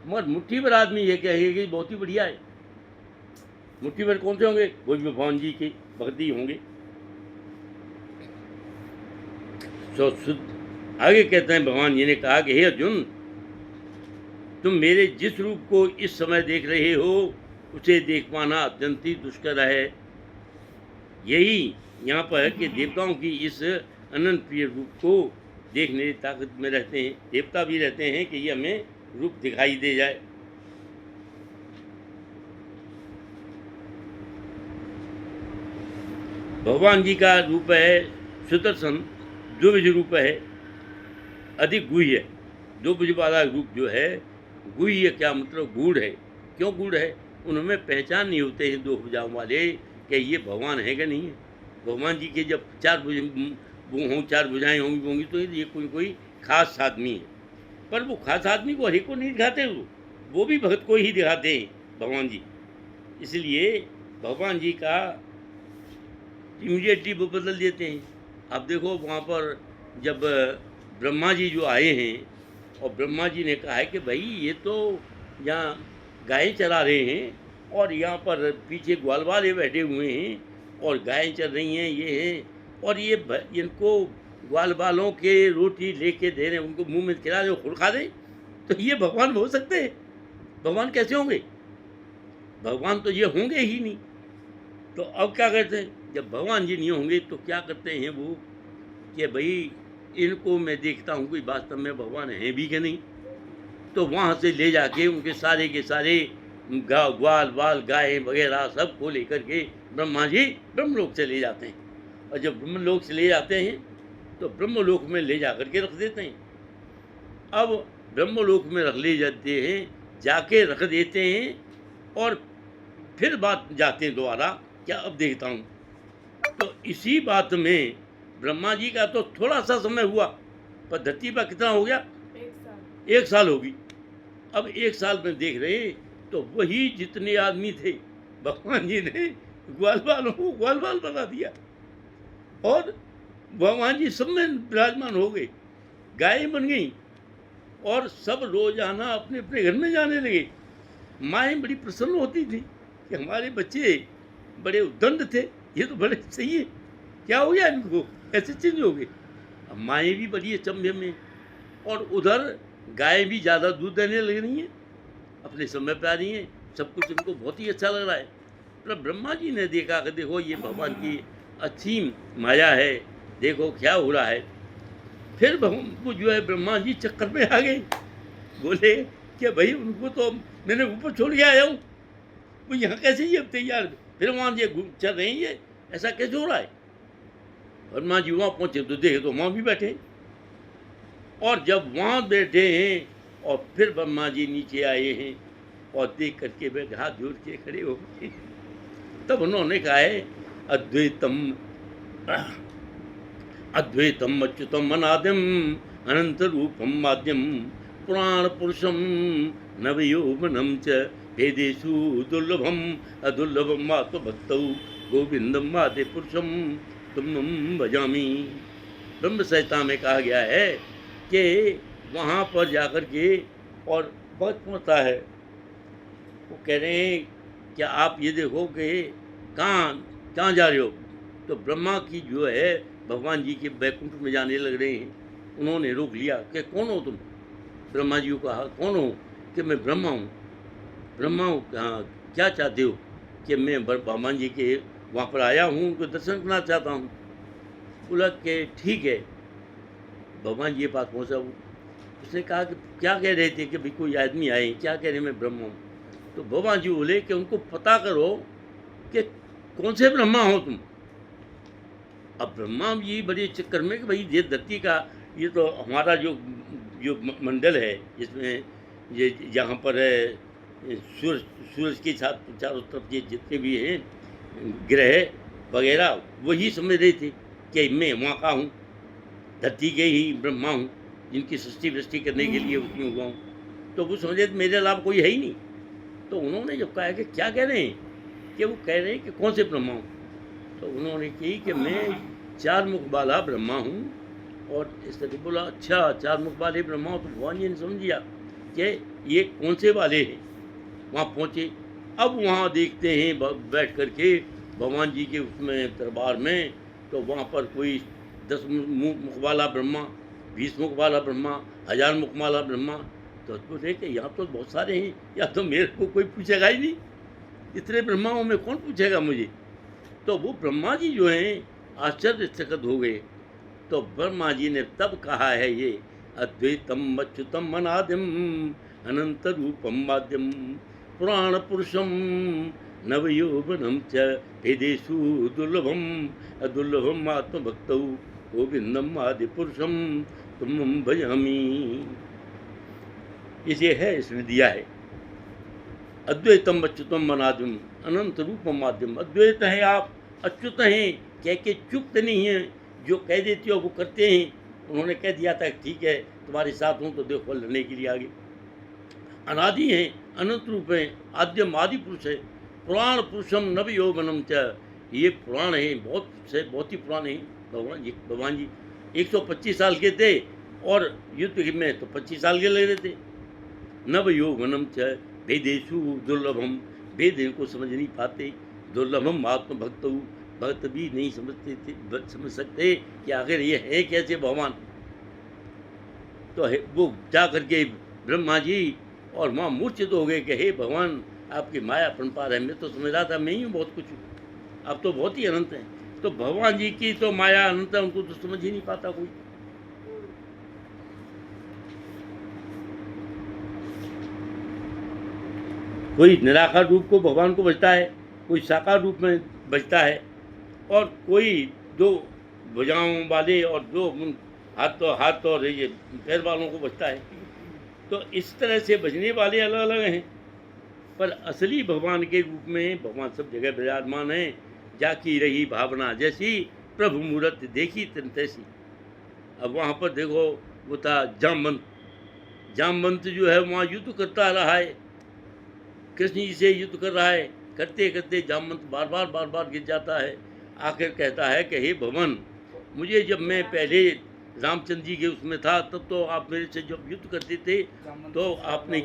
मगर मुट्ठी भर आदमी ये कहेंगे कि बहुत ही बढ़िया है। मुट्ठी भर कौन से होंगे? वो भी भगवान जी के भक्त ही होंगे। तो आगे कहते हैं, भगवान जी ने कहा कि हे अर्जुन, तुम मेरे जिस रूप को इस समय देख रहे हो उसे देख पाना अत्यंत ही दुष्कर है। यही यहाँ पर है कि देवताओं की इस अनंत प्रिय रूप को देखने की ताकत में रहते हैं। देवता भी रहते हैं कि ये हमें रूप दिखाई दे जाए। भगवान जी का रूप है सुदर्शन, द्विभुज रूप है, अधिक गुह्य। द्विभुज वाला रूप जो है गुह्य, क्या मतलब गूढ़ है। क्यों गूढ़ है? उनमें पहचान नहीं होते हैं दो भुजाओं वाले कि ये भगवान है कि नहीं है। भगवान जी के जब चार भुजाएं होंगी तो ये कोई खास आदमी है, पर वो खास आदमी को हर एक को नहीं दिखाते, वो भी भक्त को ही दिखाते हैं भगवान जी। इसलिए भगवान जी का इमीडिएटली वो बदल देते हैं। अब देखो वहाँ पर जब ब्रह्मा जी जो आए हैं, और ब्रह्मा जी ने कहा है कि भाई ये तो यहाँ गायें चरा रहे हैं, और यहाँ पर पीछे ग्वाल वाले बैठे हुए हैं और गायें चल रही हैं, ये हैं, और ये इनको ग्वाल वालों के रोटी लेके दे रहे हैं, उनको मुंह में खिला रहे, खुद खा दें, तो ये भगवान हो सकते हैं? भगवान कैसे होंगे? भगवान तो ये होंगे ही नहीं। तो अब क्या करते हैं, जब भगवान जी नहीं होंगे तो क्या करते हैं वो कि भाई इनको मैं देखता हूँ कोई वास्तव में भगवान हैं भी कि नहीं। तो वहाँ से ले जाके उनके सारे के सारे ग्वाल वाल गाय वगैरह सबको लेकर के ब्रह्मा जी ब्रह्मलोक से ले जाते हैं। और जब ब्रह्मलोक से ले जाते हैं तो ब्रह्मलोक में ले जा करके रख देते हैं। अब ब्रह्मलोक में रख ले जाते हैं, जाके रख देते हैं और फिर बात जाते हैं दोबारा, क्या अब देखता हूँ। तो इसी बात में ब्रह्मा जी का तो थोड़ा सा समय हुआ, पर धरती पर कितना हो गया, 1 साल। 1 साल होगी। अब 1 साल में देख रहे हैं तो वही जितने आदमी थे भगवान जी ने ग्वाल वालों को ग्वाल वाल बना दिया और भगवान जी सब में विराजमान हो गए, गायें बन गई और सब रोजाना अपने अपने घर में जाने लगे। माएँ बड़ी प्रसन्न होती थी कि हमारे बच्चे बड़े उद्दंड थे, ये तो बड़े सही है, क्या हो गया इनको, कैसे चेंज हो गए। अब माएँ भी बड़ी अचंभे में, और उधर गाय भी ज़्यादा दूध देने लग रही हैं, अपने समय पे आ रही हैं, सब कुछ इनको बहुत ही अच्छा लग रहा है। पर ब्रह्मा जी ने देखा कि देखो ये भगवान की अच्छी माया है, देखो क्या हो रहा है। फिर वो जो है ब्रह्मा जी चक्कर में आ गए, बोले कि भाई उनको तो मैंने ऊपर छोड़ के आया हूँ, वो यहाँ कैसे ये तैयार, फिर वहाँ ये चल रही है, ऐसा कैसे हो रहा है। ब्रह्मा जी वहाँ पहुँचे तो देखे तो वहाँ भी बैठे, और जब वहाँ बैठे हैं और फिर ब्रह्मा जी नीचे आए हैं और देख करके वे हाथ जोड़ के खड़े हो गए। तब उन्होंने कहा है अद्वैतम अद्वैतम अच्युतम अनाद्यम अनंत रूपम माध्यम पुराण पुरुषम नवयौवनम च भेदेषु दुर्लभम अदुर्लभम मातो भक्तौ गोविंदम माते पुरुषम तुम भजामी। ब्रह्म संहिता में कहा गया है कि वहाँ पर जाकर के और बहुत पहुँचता है, वो कह रहे हैं कि आप ये देखो कि कहाँ जा रहे हो। तो ब्रह्मा की जो है भगवान जी के बैकुंठ में जाने लग रहे हैं, उन्होंने रोक लिया कि कौन हो तुम। ब्रह्मा जी को कहा कौन हो, कि मैं ब्रह्मा हूँ। ब्रह्मा हूँ, हाँ क्या चाहते हो, कि मैं भगवान जी के वहाँ पर आया हूँ, उनको दर्शन करना चाहता हूँ। बोला कि ठीक है। भगवान जी के पास पहुँचा वो, उसने कहा कि क्या कह रहे थे कि भाई कोई आदमी आए, क्या कह रहे मैं ब्रह्मा हूँ। तो भगवान जी बोले कि उनको पता करो कि कौन से ब्रह्मा हो तुम। अब ब्रह्मा जी बड़े चक्कर में कि भाई ये धरती का, ये तो हमारा जो जो मंडल है जिसमें ये जहाँ पर है सूरज के चारों तरफ ये जितने भी हैं ग्रह वगैरह, वही समझ रहे थे कि मैं वहाँ का हूँ, धरती के ही ब्रह्मा हूँ, जिनकी सृष्टि वृष्टि करने के लिए उसमें हुआ हूँ। तो वो समझे मेरे अलावा कोई है ही नहीं। तो उन्होंने जब कहा कि क्या कह रहे हैं, कि वो कह रहे हैं कि कौन से ब्रह्मा हूँ। तो उन्होंने कही कि मैं 4 मुख वाला ब्रह्मा हूँ। और इस तरह बोला अच्छा 4 मुख वाले ब्रह्मा हो। तो भगवान जी ने समझ लिया कि ये कौन से वाले हैं। वहाँ पहुँचे, अब वहाँ देखते हैं बैठ करके भगवान जी के उसमें दरबार में, तो वहाँ पर कोई 10 मुख वाला ब्रह्मा, 20 मुख वाला ब्रह्मा, 1000 मुख वाला ब्रह्मा। तो बोले कि यहाँ तो बहुत सारे हैं, या तो मेरे को कोई पूछेगा ही नहीं, इतने ब्रह्माओं में कौन पूछेगा मुझे। तो वो ब्रह्मा जी जो हैं आश्चर्यचकित हो गए। तो ब्रह्मा जी ने तब कहा है ये अद्वैतम अच्युतम अनाद्यम अनंत रूपम माध्यम पुराण पुरुषम नवयौवनम च भेदेषु दुर्लभम अदुर्लभम आत्मभक्तौ गोविंदम आदि पुरुषम तुम भजामी। इसे है, इसने दिया है अद्वैतम अच्युतम अनाद्यम अनंत रूपम माध्यम। अद्वैत है आप, अच्युत हैं, कह के चुप्त नहीं हैं, जो कह देते हो वो करते हैं। उन्होंने कह दिया था ठीक है तुम्हारे साथ हूँ, तो देखो लड़ने के लिए आगे। अनादि हैं, अनंत रूप हैं, आद्यम आदि पुरुष है, पुराण पुरुषम नव यौवनम च। ये पुराण है, बहुत ही पुराने हैं भगवान जी 125 साल के थे, और युद्ध में तो 25 साल के लग रहे थे। नव यौवनम च भेदेषु दुर्लभम, भेद इनको समझ नहीं पाते। दुर्लभम आत्मभक्त, भक्त भी नहीं समझ सकते कि आखिर ये है कैसे भगवान। तो वो जा करके ब्रह्मा जी और वहाँ मूर्छित हो गए कि हे भगवान आपकी माया अपरंपार है। मैं तो समझ रहा था मैं ही हूँ बहुत कुछ, आप तो बहुत ही अनंत हैं। तो भगवान जी की तो माया अनंत है, उनको तो समझ ही नहीं पाता कोई। कोई निराकार रूप को भगवान को बचता है, कोई साकार रूप में बचता है, और कोई दो भुजाओं वाले और दो हाथ और ये पैर वालों को बचता है। तो इस तरह से बचने वाले अलग अलग हैं, पर असली भगवान के रूप में भगवान सब जगह विराजमान हैं। जाकी रही भावना जैसी, प्रभु मूरत देखी तिन तैसी। अब वहाँ पर देखो, वो था जामवंत। जामवंत जो है वहाँ युद्ध करता रहा है, कृष्ण जी से युद्ध कर रहा है। करते करते जामवंत बार बार गिर जाता है। आखिर कहता है कि हे भगवान, मुझे जब मैं पहले रामचंद्र जी के उसमें था, तब तो आप मेरे से जब युद्ध करते थे तो आपने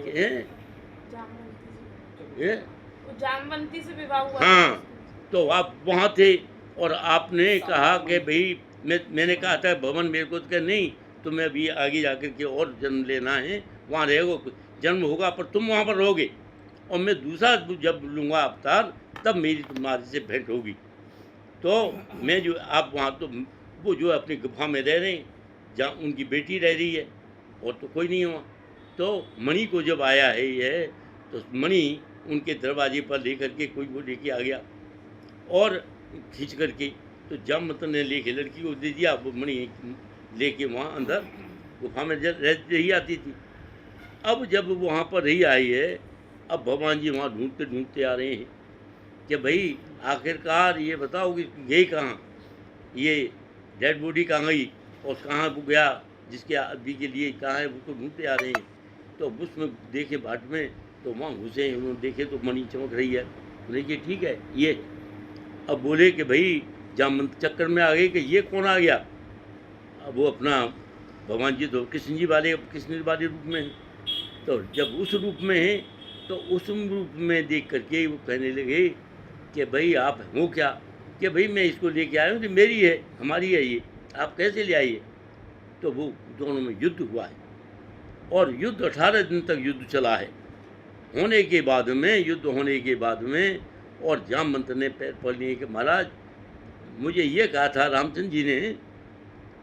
जामवंती से विवाह हुआ। हाँ, तो आप वहाँ थे और आपने कहा कि भाई मैंने कहा था भवन मेरे को, तो कहा नहीं, तुम्हें अभी आगे जाकर के और जन्म लेना है, वहाँ रहेगा, जन्म होगा पर तुम वहाँ पर रहोगे, और मैं दूसरा जब लूँगा अवतार तब मेरी तुम्हारे से भेंट होगी। तो मैं जो आप वहाँ, तो वो जो अपनी गुफा में रह रहे हैं, जहाँ उनकी बेटी रह रही है, और तो कोई नहीं हुआ। तो मणि को जब आया है ये, तो मणि उनके दरवाजे पर लेकर के कोई वो लेके आ गया और खींच करके, तो जामवंत ने लेके लड़की को दे दिया। वो मणि लेके वहाँ अंदर गुफा में रही आती थी। अब जब वहाँ पर रही आई है, अब भगवान जी वहाँ ढूंढते ढूंढते आ रहे हैं कि भाई आखिरकार ये बताओ कि गई कहाँ, ये डेड बॉडी कहाँ गई और कहाँ वो गया, जिसके आदमी के लिए कहाँ है, वो तो ढूंढते आ रहे हैं। तो उसमें देखे बाट में, तो वहाँ घुसे, उन्होंने देखे तो मणि चमक रही है। बोले कि ठीक है ये। अब बोले कि भाई जामवंत चक्कर में आ गई कि ये कौन आ गया। अब वो अपना भगवान जी तो कृष्ण जी वाले रूप में हैं। तो जब उस रूप में है, तो उस रूप में देख करके वो कहने लगे कि भाई आप हो क्या, कि भाई मैं इसको लेके आया हूँ, तो मेरी है, हमारी है ये, आप कैसे ले आइए। तो वो दोनों में युद्ध हुआ है, और युद्ध 18 दिन तक युद्ध चला है। होने के बाद में और जामवंत ने पैर पकड़ लिए कि महाराज, मुझे ये कहा था रामचंद्र जी ने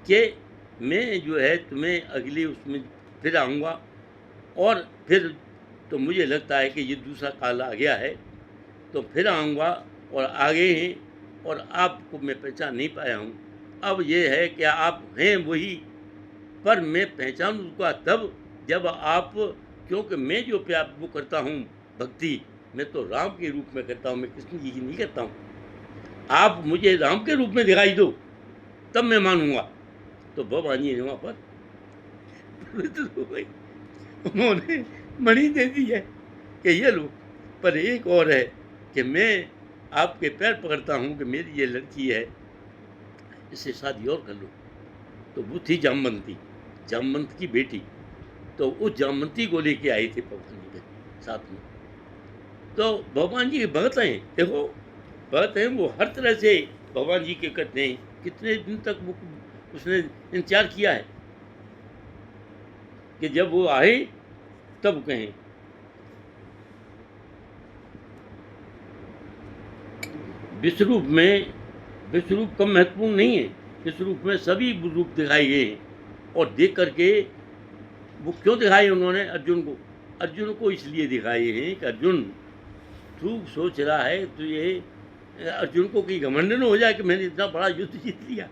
कि मैं जो है तुम्हें अगली उसमें फिर आऊँगा, और फिर तो मुझे लगता है कि ये दूसरा काल आ गया है, तो फिर आऊँगा और आगे हैं, और आपको मैं पहचान नहीं पाया हूँ। अब ये है कि आप हैं वही, पर मैं पहचानूँगा तब जब आप, क्योंकि मैं जो प्यार वो करता हूँ भक्ति, मैं तो राम के रूप में करता हूँ, मैं कृष्ण जी की नहीं करता हूँ। आप मुझे राम के रूप में दिखाई दो, तब मैं मानूंगा। तो भगवान जी ने वहाँ पर उन्होंने मणि दे दी है कि ये लो, पर एक और है कि मैं आपके पैर पकड़ता हूँ कि मेरी ये लड़की है, इससे शादी और कर लो। तो वो थी जामवंत की बेटी। तो उस जामवंती को लेके आई थी भगवान जी के साथ में। तो भगवान जी के भक्त हैं, देखो भक्त हैं, वो हर तरह से भगवान जी के करते हैं। कितने दिन तक वो उसने इंतजार किया है कि जब वो आए तब कहें। विश्वरूप कम महत्वपूर्ण नहीं है, विश्वरूप में सभी रूप दिखाए गए हैं। और देख करके वो क्यों दिखाए उन्होंने अर्जुन को इसलिए दिखाए हैं कि अर्जुन तू सोच रहा है, तो ये अर्जुन को कोई घमंड न हो जाए कि मैंने इतना बड़ा युद्ध जीत लिया।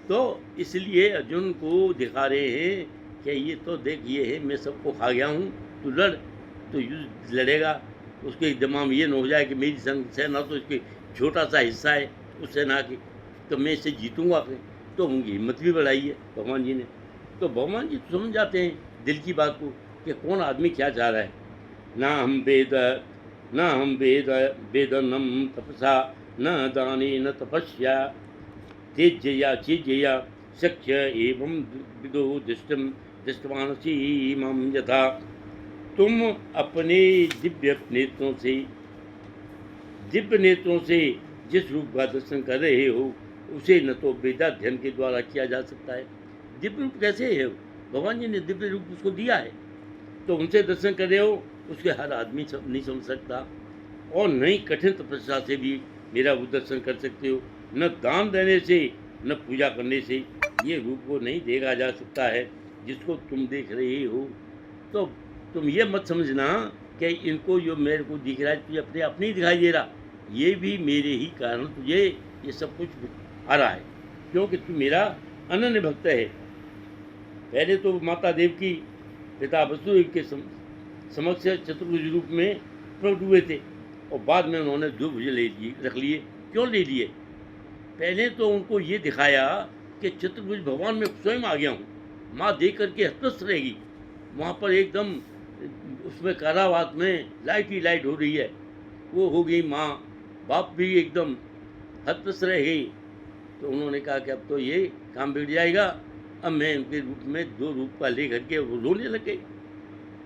तो इसलिए अर्जुन को दिखा रहे हैं कि ये तो देख, ये है, मैं सबको खा गया हूँ, तू लड़, तो युद्ध लड़ेगा, उसके दिमाग में ये न हो जाए कि मेरी सेना तो इसकी छोटा सा हिस्सा है उस सेना की, तो मैं इससे जीतूँगा फिर। तो उनकी हिम्मत भी बढ़ाई है भगवान जी ने। तो भगवान जी समझ जाते हैं दिल की बात को कि कौन आदमी क्या चाह रहा है। ना हम वेदनम तपसा न दाने न तपस्या तेजया चेजया शक्य एवं विदो दृष्टवानसी मम यथा। तुम अपने दिव्य नेत्रों से जिस रूप का दर्शन कर रहे हो, उसे न तो वेदाध्ययन के द्वारा किया जा सकता है। दिव्य रूप कैसे है? भगवान जी ने दिव्य रूप उसको दिया है, तो उनसे दर्शन कर रहे हो, उसके हर आदमी नहीं समझ सकता। और न ही कठिन तपस्या से भी मेरा वो दर्शन कर सकते हो। न दान देने से, न पूजा करने से ये रूप को नहीं देखा जा सकता है जिसको तुम देख रहे हो। तो तुम ये मत समझना कि इनको जो मेरे को दिख रहा है तुझे अपने आप नहीं दिखाई दे रहा, ये भी मेरे ही कारण तुझे ये सब कुछ आ रहा है, क्योंकि तू मेरा अनन्य भक्त है। पहले तो माता देव की पिता वसुदेव के समक्ष चतुर्भुज रूप में प्रकट हुए थे, और बाद में उन्होंने दो भुज रख लिए। क्यों ले लिए? पहले तो उनको ये दिखाया कि चतुर्भुज भगवान मैं स्वयं आ गया हूँ, माँ देख करके हतप्रस्त रहेगी। वहाँ पर एकदम उसमें कारावास में लाइट ही लाइट हो रही है, वो हो गई माँ, बाप भी एकदम हतप्रस्त रह गई। तो उन्होंने कहा कि अब तो ये काम बिगड़ जाएगा, अब मैं उनके रूप में दो रूप का ले करके वो रोने लग गए।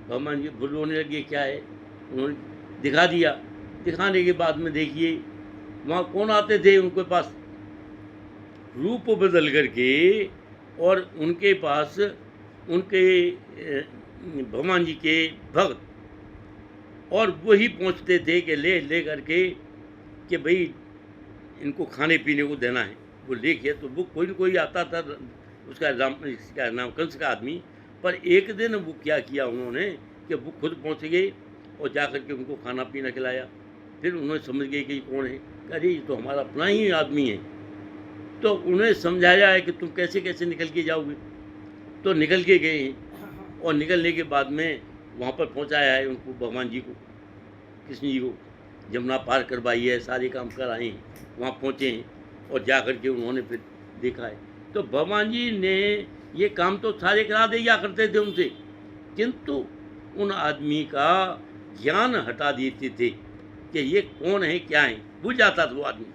भगवान जी रोने लगे, क्या है? उन्होंने दिखा दिया। दिखाने के बाद में देखिए वहाँ कौन आते थे उनके पास, रूप बदल करके, और उनके पास उनके भगवान जी के भक्त, और वही पहुँचते थे कि ले करके कि भाई इनको खाने पीने को देना है। वो लेके तो वो कोई न कोई आता था, इसका नाम कंस का आदमी। पर एक दिन वो क्या किया उन्होंने कि वो खुद पहुँच गए और जा करके उनको खाना पीना खिलाया। फिर उन्होंने समझ गए कि कौन है, अरे ये तो हमारा अपना ही आदमी है। तो उन्हें समझाया है कि तुम कैसे कैसे निकल के जाओगे। तो निकल के गए हैं, और निकलने के बाद में वहाँ पर पहुँचाया है उनको, भगवान जी को, कृष्ण जी को जमुना पार करवाई है, सारे काम कराए हैं, वहाँ पहुँचे हैं, और जा कर के उन्होंने फिर देखा है। तो भगवान जी ने ये काम तो सारे करा दिया करते थे उनसे, किंतु उन आदमी का ज्ञान हटा देते थे कि ये कौन है क्या है, भूल जाता था वो आदमी।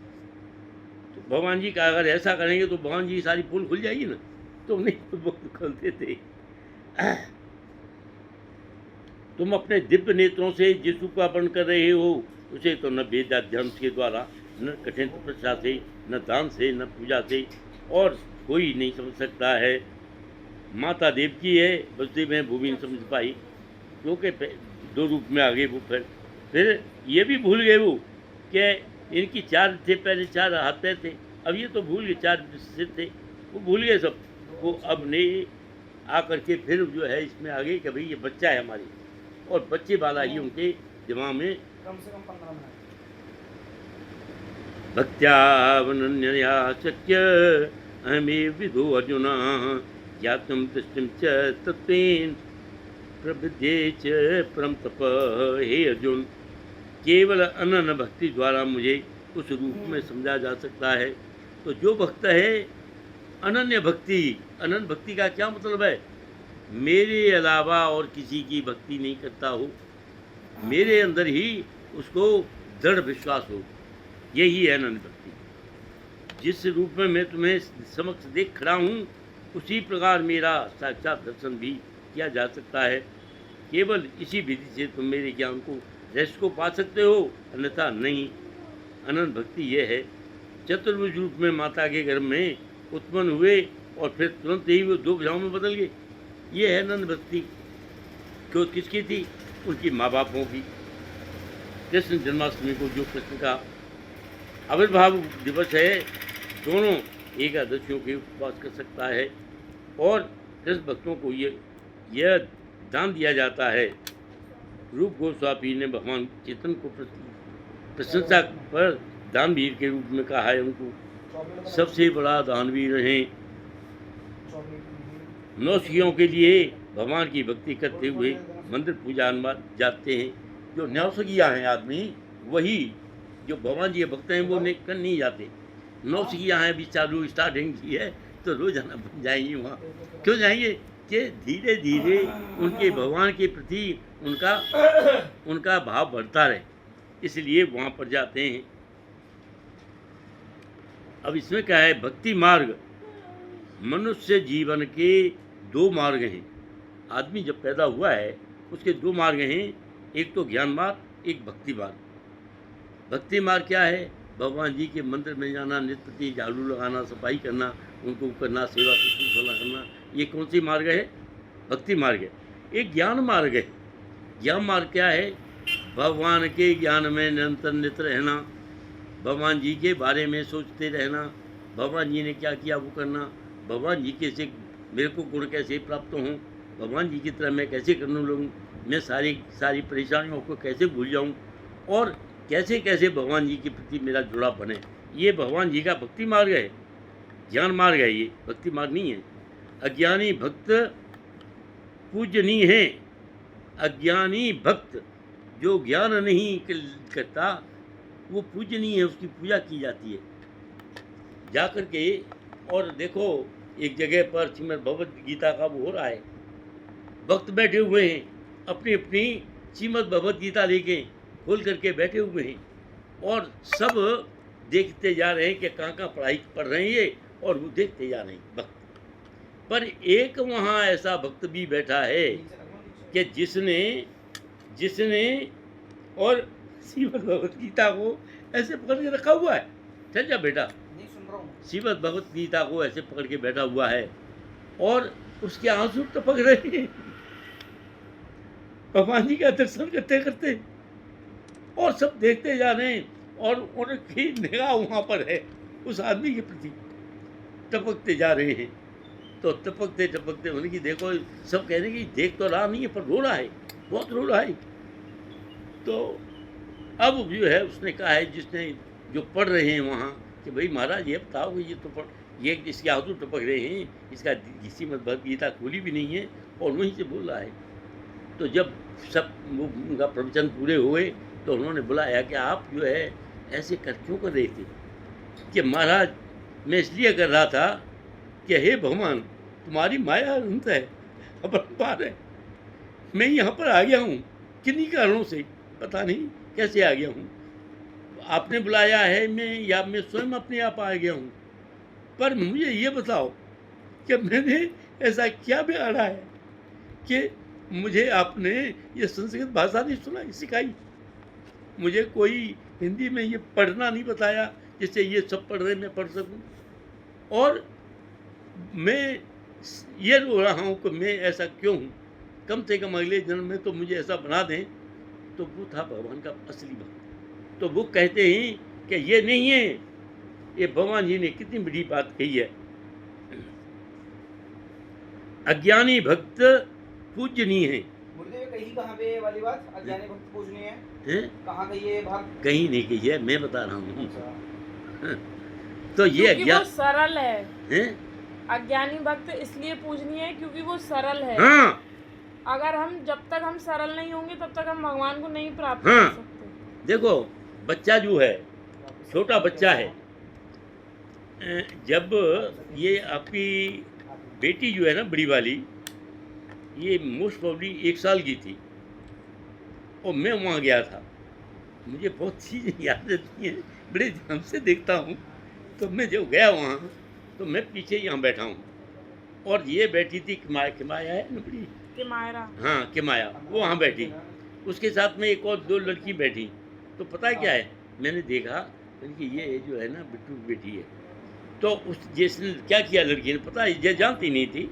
तो भगवान जी का अगर ऐसा करेंगे तो भगवान जी सारी पुल खुल जाएगी ना, तो नहीं वो खोलते थे। तुम अपने दिव्य नेत्रों से जिस रूप का वर्णन कर रहे हो उसे तो न वेद अध्ययन के द्वारा, न कठिन तपस्या से, न दान से, न पूजा से और कोई नहीं समझ सकता है। माता देव की है, वसुदेव में वो भी नहीं समझ पाई, क्योंकि दो रूप में आ गए वो। फिर ये भी भूल गए वो कि इनकी चार थे, पहले चार हाथ पैर थे, अब ये तो भूल गए, चार सिर थे, वो भूल गए सब। वो अब नहीं आकर के फिर जो है इसमें आ गए कि भाई ये बच्चा है हमारी, और बच्चे वाला ही उनके दिमाग में कम से कम 15 मिनट। भक्त्यावनन्यया शक्य अहमेव विदो अर्जुन ज्ञातुं दृष्टिं च तत्त्वेन प्रविद्ये च परम तप। हे अर्जुन, केवल अनन्य भक्ति द्वारा मुझे उस रूप में समझा जा सकता है। तो जो भक्त है अनन्य भक्ति, अनन्य भक्ति का क्या मतलब है? मेरे अलावा और किसी की भक्ति नहीं करता हो, मेरे अंदर ही उसको दृढ़ विश्वास हो, यही है अनन्य भक्ति। जिस रूप में मैं तुम्हें समक्ष देख खड़ा हूँ उसी प्रकार मेरा साक्षात दर्शन भी किया जा सकता है। केवल इसी विधि से तुम मेरे ज्ञान को रहस्य को पा सकते हो, अन्यथा नहीं। अनन्य भक्ति ये है, चतुर्भुज रूप में माता के गर्भ में उत्पन्न हुए और फिर तुरंत ही वो दो भुजाओं में बदल गए, ये है अनन्य भक्ति। क्यों, किसकी थी? उनकी माँ बापों की। कृष्ण जन्माष्टमी को जो कृष्ण का आविर्भाव दिवस है, दोनों एकादशियों के उपवास कर सकता है, और कृष्ण भक्तों को यह दान दिया जाता है। रूप गोस्वामी ने भगवान चेतन को प्रशंसा पर दानवीर के रूप में कहा है उनको। सबसे बड़ा दानवीर हैं। नौसियों के लिए भगवान की भक्ति करते हुए मंदिर पूजा जाते हैं। जो नौसिया हैं आदमी, वही जो भगवान जी के भक्त हैं वो कर नहीं जाते। नौसिया हैं, अभी चालू स्टार्टिंग की है, तो रोजाना बन जाएंगे वहाँ। क्यों जाएंगे? कि धीरे धीरे उनके भगवान के प्रति उनका भाव बढ़ता रहे, इसलिए वहाँ पर जाते हैं। अब इसमें क्या है? भक्ति मार्ग, मनुष्य जीवन के दो मार्ग हैं। आदमी जब पैदा हुआ है उसके दो मार्ग हैं, एक तो ज्ञान मार्ग, एक भक्ति मार्ग। भक्ति मार्ग क्या है? भगवान जी के मंदिर में जाना, नित्य प्रति झाड़ू लगाना, सफाई करना, उनको करना, सेवा शुश्रूषा करना, ये कौन सी मार्ग है? भक्ति मार्ग है। एक ज्ञान मार्ग है। ज्ञान मार्ग क्या है? भगवान के ज्ञान में निरंतर नित रहना, भगवान जी के बारे में सोचते रहना, भगवान जी ने क्या किया वो करना, भगवान जी के से मेरे को गुण कैसे प्राप्त हों, भगवान जी की तरह मैं कैसे करने लगूँ, मैं सारी सारी परेशानियों को कैसे भूल जाऊँ, और कैसे कैसे भगवान जी के प्रति मेरा जुड़ाव बने। ये भगवान जी का भक्ति मार्ग है, ज्ञान मार्ग है, ये भक्ति मार्ग नहीं है। अज्ञानी भक्त पूजनीय है। अज्ञानी भक्त जो ज्ञान नहीं करता वो पूजनीय है, उसकी पूजा की जाती है जा कर के। और देखो एक जगह पर श्रीमद् भगवद गीता का वो हो रहा है, भक्त बैठे हुए हैं अपनी अपनी श्रीमद् भगवद गीता लेके खोल करके बैठे हुए हैं, और सब देखते जा रहे हैं कि कहाँ कहाँ पढ़ाई पढ़ रहे हैं ये, और वो देखते जा रहे हैं भक्त। पर एक वहाँ ऐसा भक्त भी बैठा है कि जिसने और श्रीमद् भगवद गीता को ऐसे पकड़ के रखा हुआ है। चल जा बेटा, श्रीमद् भगवद गीता को ऐसे पकड़ के बैठा हुआ है और उसके आंसू टपक रहे हैं भगवान जी का दर्शन करते करते, और सब देखते जा रहे हैं, और उनकी निगाह वहाँ पर है उस आदमी के प्रति, टपकते जा रहे हैं। तो टपकते टपकते उनकी देखो, सब कह रहे हैं कि देख तो रहा नहीं है पर रो रहा है, बहुत रो रहा है। तो अब जो है उसने कहा है जिसने जो पढ़ रहे हैं वहाँ कि भाई महाराज ये बताओ कि ये तो पढ़, ये इसके आंसू टपक रहे हैं, इसका श्रीमद् भगवद गीता खुली भी नहीं है और वहीं से बोल रहा है। तो जब सब उनका प्रवचन पूरे हुए तो उन्होंने बुलाया कि आप जो है ऐसे कर क्यों कर रहे थे? कि महाराज मैं इसलिए कर रहा था कि हे भगवान तुम्हारी माया अनंत है, अपरंपार है, मैं यहाँ पर आ गया हूँ किन्हीं कारणों से, पता नहीं कैसे आ गया हूँ, आपने बुलाया है मैं, या मैं स्वयं अपने आप आ गया हूँ, पर मुझे ये बताओ कि मैंने ऐसा क्या बिगाड़ा है कि मुझे आपने ये संस्कृत भाषा नहीं सुनाई सिखाई, मुझे कोई हिंदी में ये पढ़ना नहीं बताया जिससे ये सब पढ़ रहे मैं पढ़ सकूं, और मैं ये रो रहा हूँ कि मैं ऐसा क्यों हूँ, कम से कम अगले जन्म में तो मुझे ऐसा बना दें। तो वो था भगवान का असली भक्त। तो वो कहते हैं कि ये नहीं है, ये भगवान जी ने कितनी बड़ी बात कही है, अज्ञानी भक्त पूजनीय है। गुरुदेव कही कहाँ पे ये वाली बात, अज्ञानी भक्त पूजनीय है? कहाँ कही है भाग? कहीं नहीं कही है, मैं बता रहा हूँ। तो ये वो सरल है, हैं? अज्ञानी भक्त इसलिए पूजनीय है क्योंकि वो सरल है। हाँ। अगर हम जब तक हम सरल नहीं होंगे तब तक हम भगवान को नहीं प्राप्त हाँ। कर सकते। देखो बच्चा जो है, छोटा बच्चा है, जब ये आपकी बेटी जो है ना बड़ी वाली, ये मोस्ट प्रॉब्ली 1 साल की थी और मैं वहाँ गया था, मुझे बहुत चीज़ें याद रहती हैं, बड़े ध्यान से देखता हूँ। तो मैं जब गया वहाँ तो मैं पीछे यहाँ बैठा हूँ और ये बैठी थी किमाया है ना बड़ी, किमायरा, हाँ किमाया, वो वहाँ बैठी, उसके साथ में एक और 2 लड़की बैठी। तो पता है क्या है, मैंने देखा कि ये जो है ना बिट्टू की बेटी है। तो उस जिसने क्या किया लड़की ने, पता है ये जानती नहीं थी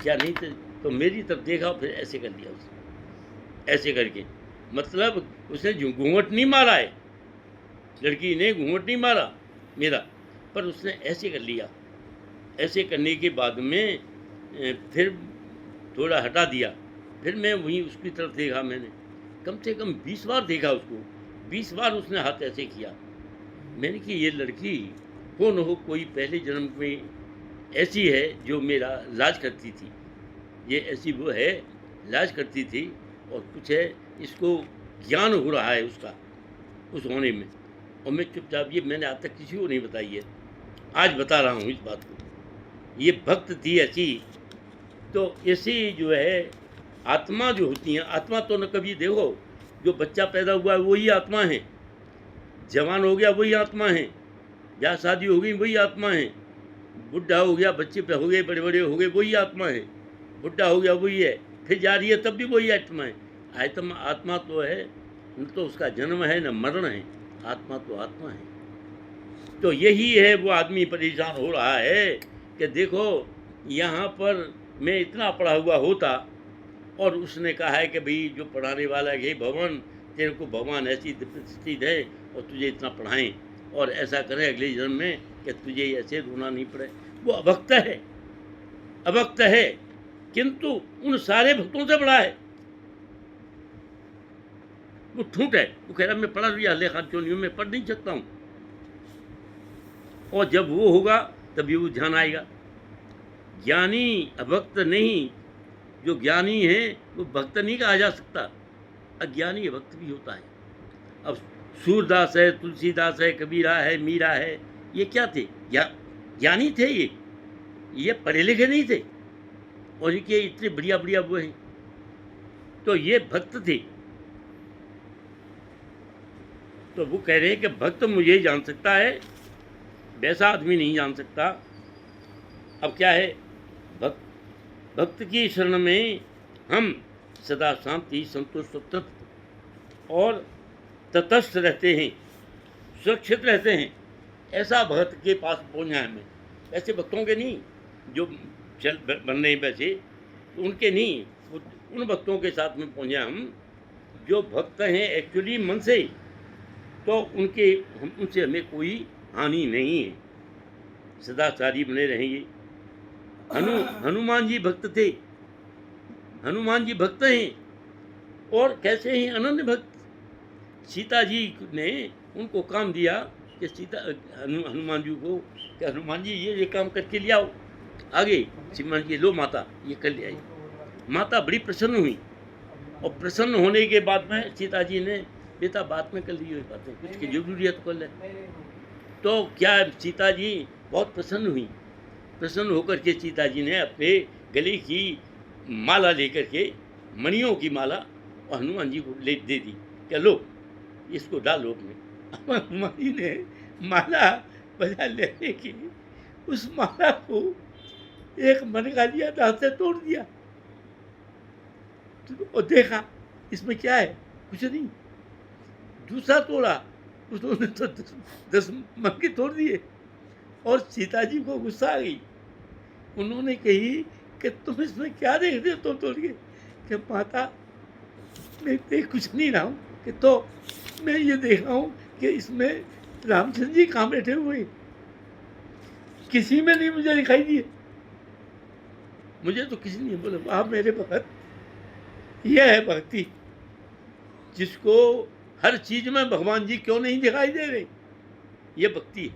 क्या नहीं थी, तो मेरी तरफ देखा फिर ऐसे कर दिया उसने, ऐसे करके, मतलब उसने घूंघट नहीं मारा है, लड़की ने घूंघट नहीं मारा मेरा, पर उसने ऐसे कर लिया। ऐसे करने के बाद में फिर थोड़ा हटा दिया, फिर मैं वहीं उसकी तरफ देखा, मैंने कम से कम 20 बार देखा उसको, 20 बार उसने हाथ ऐसे किया। मैंने कि ये लड़की हो न हो कोई पहले जन्म में ऐसी है जो मेरा इलाज करती थी, ये ऐसी वो है इलाज करती थी, और कुछ है इसको ज्ञान हो रहा है उसका उस होने में, और मैं चुपचाप, ये मैंने आज तक किसी को नहीं बताई है, आज बता रहा हूँ इस बात को। ये भक्त थी ऐसी। तो ऐसी जो है आत्मा जो होती हैं, आत्मा तो न कभी देखो, जो बच्चा पैदा हुआ है वही आत्मा है, जवान हो गया वही आत्मा है, ब्याह शादी हो गई वही आत्मा है, बुढ़ा हो गया, बच्चे पे हो गए, बड़े बड़े हो गए वही आत्मा है, बुढ़ा हो गया वही है, फिर जा रही है तब भी वही आत्मा है। आत्मा तो है, न तो उसका जन्म है न मरण है, आत्मा तो आत्मा है। तो यही है, वो आदमी परेशान हो रहा है कि देखो यहाँ पर मैं इतना पढ़ा हुआ होता और उसने कहा है कि भाई जो पढ़ाने वाला है, हे भगवान तेरे को भगवान ऐसी स्थिति है और तुझे इतना पढ़ाएं और ऐसा करें अगले जन्म में कि तुझे ऐसे रोना नहीं पड़े। वो अभक्त है, अभक्त है, किंतु उन सारे भक्तों से बड़ा है। वो ठूंठ है, वो कह रहा मैं पढ़ा लिया लेखा क्यों नहीं हूँ, मैं पढ़ नहीं सकता हूँ। और जब वो होगा तभी वो ध्यान आएगा। ज्ञानी अभक्त नहीं, जो ज्ञानी है वो भक्त नहीं कहा जा सकता, अज्ञानी भक्त भी होता है। अब सूरदास है, तुलसीदास है, कबीरा है, मीरा है, ये क्या थे? ज्ञानी थे ये पढ़े लिखे नहीं थे और इनके इतने बढ़िया बढ़िया वो हैं, तो ये भक्त थे। तो वो कह रहे हैं कि भक्त मुझे जान सकता है, वैसा आदमी नहीं जान सकता। अब क्या है, भक्त की शरण में हम सदा शांति, संतोष, तृप्त और तटस्थ रहते हैं, सुरक्षित रहते हैं। ऐसा भक्त के पास पहुंचना है हमें, ऐसे भक्तों के नहीं जो चल बन रहे हैं वैसे, उनके नहीं, उन भक्तों के साथ में पहुंचे हम जो भक्त हैं एक्चुअली मन से, तो उनसे हमें कोई हानि नहीं है, सदाचारी बने रहेंगे। हनुमान जी भक्त थे, हनुमान जी भक्त हैं और कैसे हैं? अनन्य भक्त। सीता जी ने उनको काम दिया कि हनुमान जी को कि हनुमान जी ये काम करके ले आओ, आगे सीमा जी लो माता ये कर ले आई। माता बड़ी प्रसन्न हुई और प्रसन्न होने के बाद में सीता जी ने बेटा बात में कर ली हुई बातें, कुछ की जरूरियत कर ले। तो क्या सीता जी बहुत प्रसन्न हुई, प्रसन्न होकर के सीता जी ने अपने गले की माला लेकर के, मणियों की माला, और हनुमान जी को ले दे दी क्या लो इसको डालो अपने। हनुमान जी ने माला बजा लेने की उस माला को एक मन का लिया था से तोड़ दिया और देखा इसमें क्या है, कुछ नहीं। दूसरा तोड़ा, उसने तो 10 मन के तोड़ दिए और सीता जी को गुस्सा आ गई। उन्होंने कही कि तुम इसमें क्या देख रहे हो तो तोड़ के? कि माता मैं देख कुछ नहीं रहा हूँ, कि तो मैं ये देख रहा हूँ कि इसमें रामचंद्र जी कहाँ बैठे हुए, किसी में नहीं मुझे दिखाई दिए, मुझे तो किसी नहीं बोले। वाह मेरे भगत, यह है भक्ति, जिसको हर चीज में भगवान जी क्यों नहीं दिखाई दे रहे, ये भक्ति है।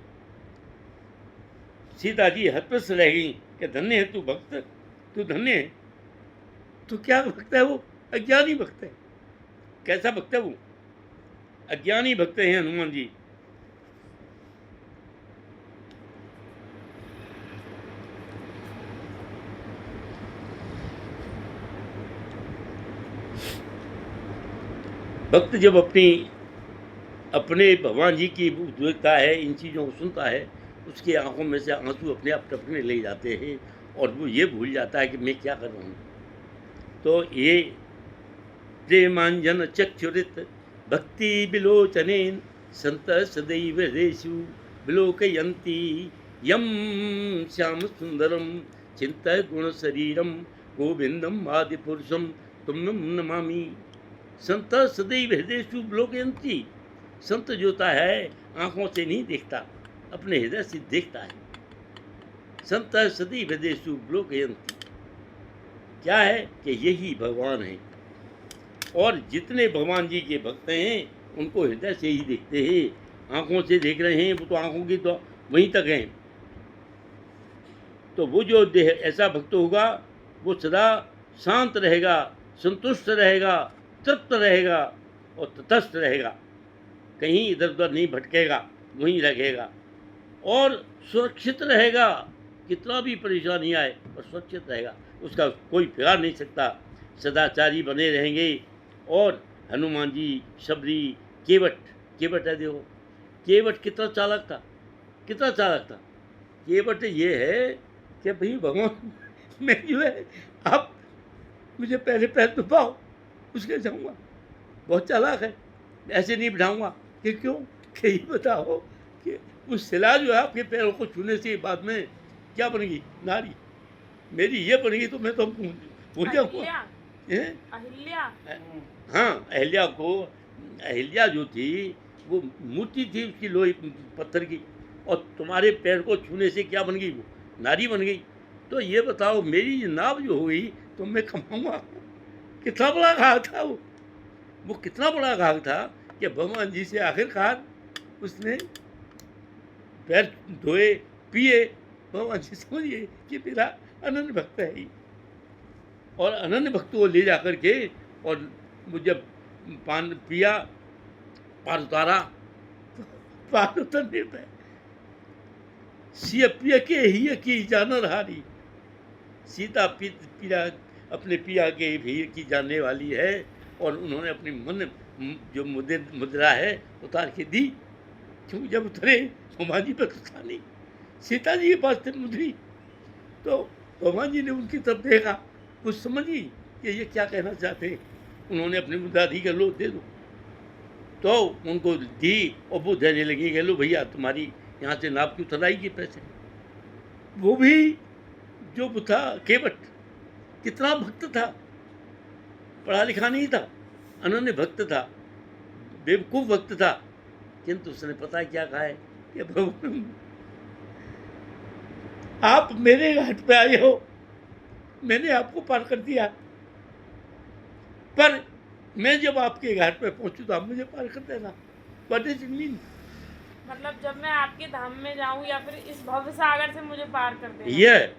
सीता जी हतप्रस रह गई कि धन्य है तू भक्त, तू धन्य है। तो क्या भक्त है वो? अज्ञानी भक्त है। कैसा भक्त है वो? अज्ञानी भक्त हैं हनुमान जी। भक्त जब अपने भगवान जी की देखता है, इन चीज़ों को सुनता है, उसकी आंखों में से आंसू अपने आप टपकने ले जाते हैं और वो ये भूल जाता है कि मैं क्या कर रहा हूँ। तो ये प्रेमांजन चक्षुरित भक्ति बिलोचनेन संत सदैव हृदेषु बिलोकयन्ति यम श्याम सुंदरम चिंतय गुण शरीरम गोविंदम आदि पुरुषम तुम नमामि। संत सदैव हृदयेषु बिलोकयन्ति। संत जो होता है आंखों से नहीं देखता, अपने हृदय से देखता है। संत सदैव हृदयेषु बिलोकयन्ति, क्या है कि यही भगवान है। और जितने भगवान जी के भक्त हैं उनको हृदय से ही देखते हैं, आंखों से देख रहे हैं, वो तो आंखों की तो वहीं तक हैं। तो वो जो ऐसा भक्त होगा वो सदा शांत रहेगा, संतुष्ट रहेगा, तृप्त रहेगा और तटस्थ रहेगा, कहीं इधर उधर नहीं भटकेगा, वहीं रहेगा और सुरक्षित रहेगा। कितना भी परेशानी आए और सुरक्षित रहेगा, उसका कोई बिगाड़ नहीं सकता। सदाचारी बने रहेंगे। और हनुमान जी, शबरी, केवट है, देखो केवट कितना चालाक था, कितना चालाक था। केवट ये है कि भाई भगवान मैं जो है आप मुझे पहले पैर दबाओ उसके जाऊँगा, बहुत चालाक है, ऐसे नहीं बिठाऊँगा। कि क्यों? कि ये बताओ कि वो शिला जो है आपके पैरों को छूने से बाद में क्या बनेगी? नारी मेरी ये बनेगी तो मैं तो भूल जाऊँगा। हैं? अहिल्या। हाँ, अहिल्या जो थी वो मूर्ति थी उसकी, लोहे पत्थर की, और तुम्हारे पैर को छूने से क्या बन गई, वो नारी बन गई। तो ये बताओ मेरी नाव जो हुई तो मैं कमाऊंगा। कितना बड़ा घाव था वो कितना बड़ा घाव था कि भगवान जी से आखिरकार उसने पैर धोए, पिए। भगवान जी समझिए कि मेरा अनन्य भक्त है ही, और अनन्य भक्त को ले जा करके, और वो जब पान पिया, पार उतारा, तो पार उतरने पे सिय पिया के ही की जानर हारी। सीता पिया अपने पिया के भी की जानने वाली है, और उन्होंने अपनी मन जो मुद्रा है उतार के दी, क्योंकि जब उतरे हनुमान जी पर तो था नहीं, सीता जी के पास थे मुद्री। तो भगवान जी ने उनकी तरफ देखा, कुछ समझी कि ये क्या कहना चाहते हैं। उन्होंने अपनी मुद्रा दी कि लो दे दो, तो उनको दी, और वो देने लगी कि लो भैया तुम्हारी यहाँ से नाप की उतराई के पैसे। वो भी जो था केवट, कितना भक्त था, पढ़ा लिखा नहीं था, अनन्य भक्त था, बेवकूफ़ भक्त था, किंतु उसने पता है क्या कहा है कि भगवान आप मेरे घाट पे आए हो, मैंने आपको पार कर दिया, पर मैं जब आपके घाट पे पहुंचूं तो आप मुझे पार कर देना। What does it mean? मतलब जब मैं आपके धाम में जाऊं या फिर इस भव सागर से मुझे पार कर देना। ये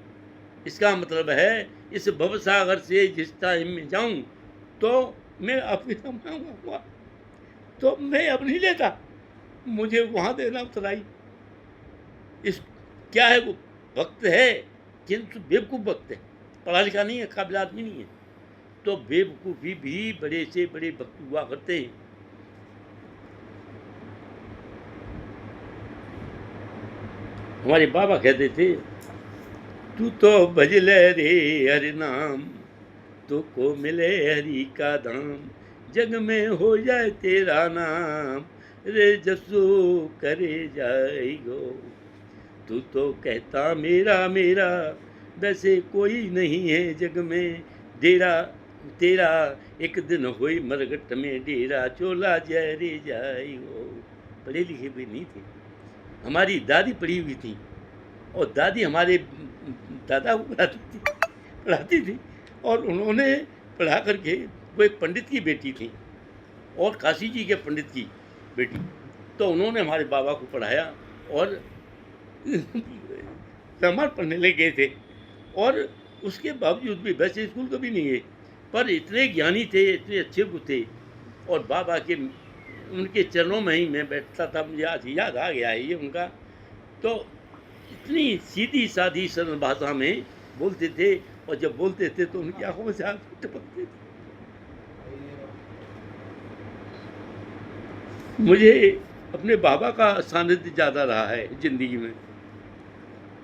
इसका मतलब है, इस भव सागर से जिस टाइम में जाऊं तो मैं आपके धाम में आऊंगा, तो मैं अब नहीं लेता, मुझे वहां देना उतराई। इस क्या है, वो भक्त है किंतु बेवकूफ़ भक्त है, पढ़ा लिखा नहीं है, काबिल आदमी नहीं है। तो बेवकूफ़ी भी बड़े से बड़े भक्त हुआ करते हैं। हमारे बाबा कहते थे, तू तो भजले रे हरि नाम, तो को मिले हरि का धाम, जग में हो जाए तेरा नाम, रे जसो करे जाएगो। तू तो कहता मेरा मेरा, वैसे कोई नहीं है जग में डेरा तेरा, एक दिन होई मरगट में डेरा, चोला जय रे जाएगो। पढ़े लिखे भी नहीं थे, हमारी दादी पढ़ी हुई थी, और दादी हमारे दादा को पढ़ाती थी, और उन्होंने पढ़ा करके, वो एक पंडित की बेटी थी और काशी जी के पंडित की बेटी, तो उन्होंने हमारे बाबा को पढ़ाया, और रामायण पढ़ने लगे गए थे, और उसके बावजूद भी वैसे स्कूल कभी नहीं गए, पर इतने ज्ञानी थे, इतने अच्छे वो थे, और बाबा के उनके चरणों में ही मैं बैठता था। मुझे आज याद आ गया है ये उनका। तो इतनी सीधी सादी सरल भाषा में बोलते थे, और जब बोलते थे तो उनकी आंखों में से आंसू टपकते थे। मुझे अपने बाबा का सानिध्य ज़्यादा रहा है ज़िंदगी में,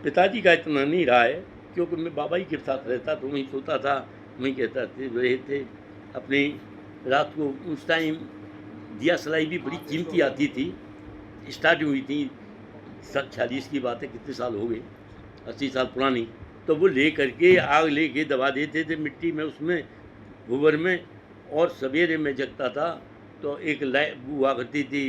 पिताजी का इतना नहीं रहा है, क्योंकि मैं बाबा ही के साथ रहता, तो वहीं सोता था, वहीं कहता थे रहे थे। अपनी रात को उस टाइम दिया सलाई भी बड़ी कीमती आती थी, स्टार्ट हुई थी 40 की बात है, कितने साल हो गए, 80 साल पुरानी। तो वो ले करके आग ले के दबा देते थे मिट्टी में, उसमें गोबर में, और सवेरे में जगता था तो एक लाइट हुआ करती थी,